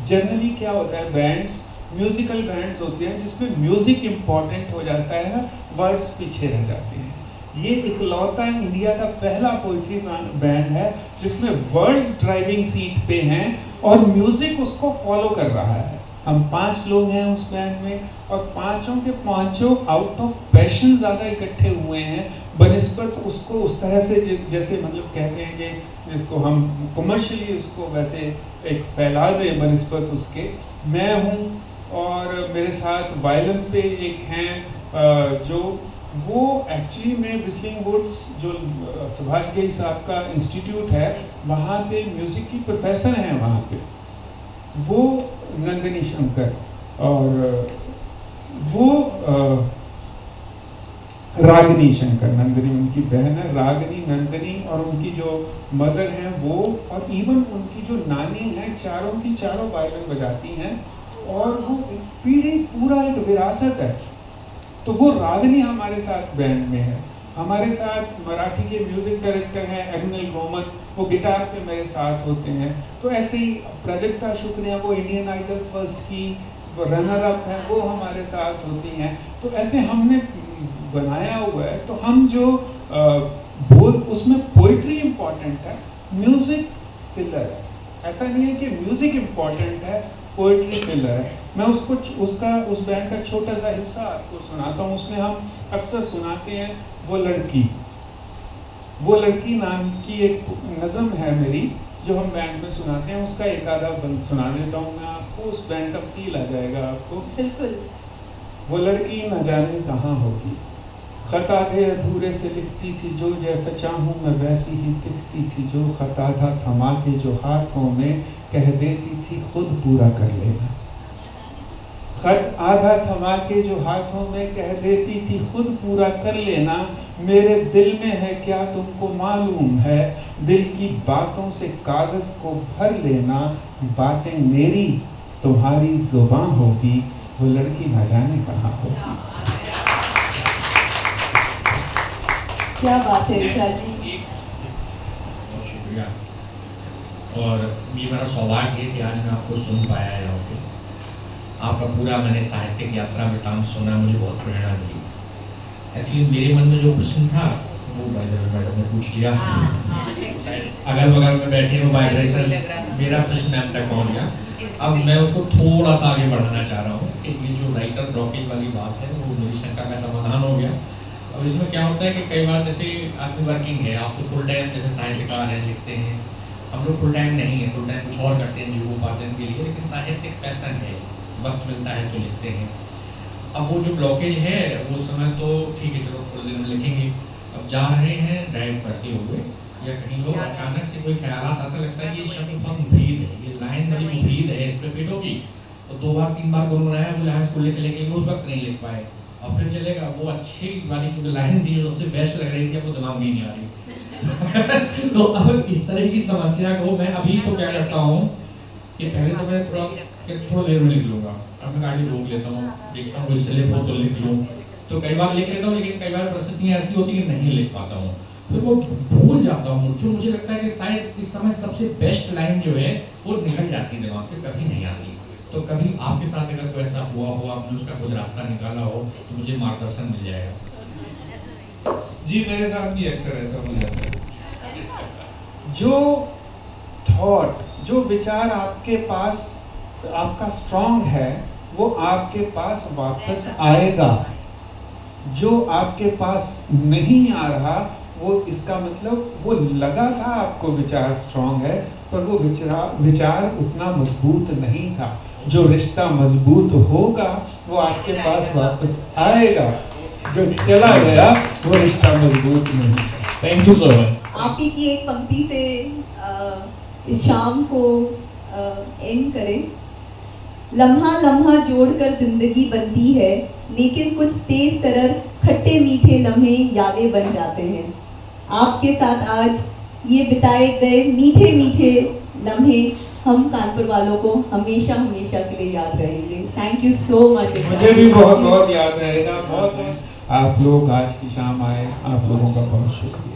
जनरली क्या होता है, बैंड्स म्यूजिकल बैंड्स होते हैं जिसमें म्यूजिक इम्पोर्टेंट हो जाता है, वर्ड्स पीछे रह जाते हैं। ये इकलौता इंडिया का पहला पोइट्री बैंड है जिसमें वर्ड्स ड्राइविंग सीट पे हैं और म्यूजिक उसको फॉलो कर रहा है। हम 5 लोग हैं उस बैंड में, और पांचों के पांचों आउट ऑफ पैशन ज़्यादा इकट्ठे हुए हैं बनिस्बत उसको उस तरह से जैसे मतलब कहते हैं कि जिसको हम कमर्शियली उसको वैसे एक फैला दें बनिस्बत उसके। मैं हूँ और मेरे साथ वायलिन पे एक हैं जो वो एक्चुअली में विस्लिंग वुड्स जो सुभाष घई साहब का इंस्टीट्यूट है वहाँ पे म्यूज़िक की प्रोफेसर हैं वहाँ पे, वो नंदिनी शंकर, और वो रागिनी शंकर, नंदिनी उनकी बहन है, रागिनी नंदिनी, और उनकी जो मदर हैं वो, और इवन उनकी जो नानी है, चारों की चारों वायलिन बजाती हैं, और वो पीढ़ी पूरा एक विरासत है। तो वो रागिनी हमारे साथ बैंड में है। हमारे साथ मराठी के म्यूजिक डायरेक्टर हैं अग्निल गोमन, वो गिटार पे मेरे साथ होते हैं। तो ऐसे ही प्राजक्ता शुक्रिया, वो इंडियन आइडल फर्स्ट की रनर अप है, वो हमारे साथ होती हैं। तो ऐसे हमने बनाया हुआ है। तो हम जो बोल उसमें पोइट्री इम्पॉर्टेंट है, म्यूजिक फिलर है। ऐसा नहीं है कि म्यूजिक इम्पॉर्टेंट है, पोइट्री फिलर है। मैं उसको उस बैंड का छोटा सा हिस्सा आपको सुनाता हूँ। उसमें हम अक्सर सुनाते हैं वो लड़की नाम की एक नज़म है मेरी जो हम बैंड में सुनाते हैं, उसका एक आधा बंद सुना देता हूँ मैं आपको, उस बैंड का फील आ जाएगा आपको। बिल्कुल। वो लड़की न जाने कहाँ होगी, खत आधे अधूरे से लिखती थी, जो जैसा चाहूँ मैं वैसी ही दिखती थी। जो खत आधा थमा के जो हाथों में कह देती थी खुद पूरा कर लेना। खत आधा थमा के जो हाथों में कह देती थी खुद पूरा कर लेना। मेरे दिल में है क्या तुमको मालूम है, दिल की बातों से कागज को भर लेना। बातें मेरी तुम्हारी जुबान होगी, वो लड़की न जाने कहाँ होगी। क्या बात है इरशाद जी। बहुत शुक्रिया। और ये मेरा सौभाग्य है कि आज मैं आपको सुन पाया है यहाँ पे। आपका पूरा मैंने साहित्यिक यात्रा वृतांत सुना, मुझे बहुत प्रेरणा मिली। एक्चुअली मेरे मन में जो प्रश्न था वो मैडम ने पूछ लिया। अगल बगल में बैठे हुए वाइब्रेशंस मेरा प्रश्न मैम तक पहुँच गया। अब मैं उसको थोड़ा सा आगे बढ़ाना चाह रहा हूँ कि ये जो राइटर ब्लॉकेज वाली बात है वो मेरी शंका का समाधान हो गया। अब इसमें क्या होता है कि कई बार जैसे आदमी वर्किंग है, आप तो फुल टाइम जैसे साहित्यकार हैं, लिखते हैं। हम लोग फुल टाइम नहीं है, फुल टाइम कुछ और करते हैं जीवोपार्जन के लिए, लेकिन साहित्य एक पैशन है, वक्त मिलता है तो लिखते हैं। अब वो जो ब्लॉकेज है वो समय तो ठीक है, चलो थोड़े दिन में लिखेंगे। अब जा रहे हैं ड्राइव करते हुए या कहीं लोग अचानक से कोई ख्याल आता, लगता है ये शब्द बहुत मुफीद है, ये लाइन बड़ी मुफीद है, इस पर फिट होगी। तो 2 बार 3 बार गुनगुनाया, वो लाइन स्कूल लेके लेके उस वक्त नहीं लिख पाए, और फिर चलेगा वो अच्छी वाली जो लाइन थी जो सबसे बेस्ट लग रही थी, वो दिमाग में नहीं आ रही। तो अब इस तरह की समस्या को मैं अभी तो क्या करता हूँ कि पहले तो मैं थोड़ा देर में लिख लूँगा, अब मैं गाड़ी रोक लेता हूँ, देखता हूँ स्लिप हो तो लिख लूँ। तो कई बार लिख लेता हूँ, लेकिन कई बार परिस्थितियाँ ऐसी होती है कि नहीं लिख पाता हूँ, फिर वो भूल जाता हूँ। जो मुझे लगता है कि शायद इस समय सबसे बेस्ट लाइन जो है वो निकल जाती है दिमाग से, कभी नहीं आती। तो कभी आपके साथ अगर कोई ऐसा हुआ हो, आपने उसका कुछ रास्ता निकाला हो, तो मुझे मार्गदर्शन मिल जाएगा। जी मेरे साथ भी अक्सर ऐसा हो जाता है। जो थॉट, जो विचार आपके पास आपका स्ट्रॉन्ग है वो आपके पास वापस आएगा। जो आपके पास नहीं आ रहा वो इसका मतलब वो लगा था आपको विचार स्ट्रॉन्ग है, पर वो विचार उतना मजबूत नहीं था। जो रिश्ता मजबूत होगा वो आपके पास वापस आएगा, जो चला गया वो रिश्ता मजबूत नहीं। Thank you so much. आप ही की एक पंक्ति से इस शाम को एंड करें। लम्हा लम्हा जोड़कर जिंदगी बनती है, लेकिन कुछ तेज तरह खट्टे मीठे लम्हे यादें बन जाते हैं। आपके साथ आज ये बिताए गए मीठे मीठे लम्हे हम कानपुर वालों को हमेशा हमेशा के लिए याद रहेंगे। Thank you so much. मुझे भी बहुत बहुत याद रहेगा। बहुत बहुत आप लोग आज की शाम आए, आप लोगों का बहुत शुक्रिया।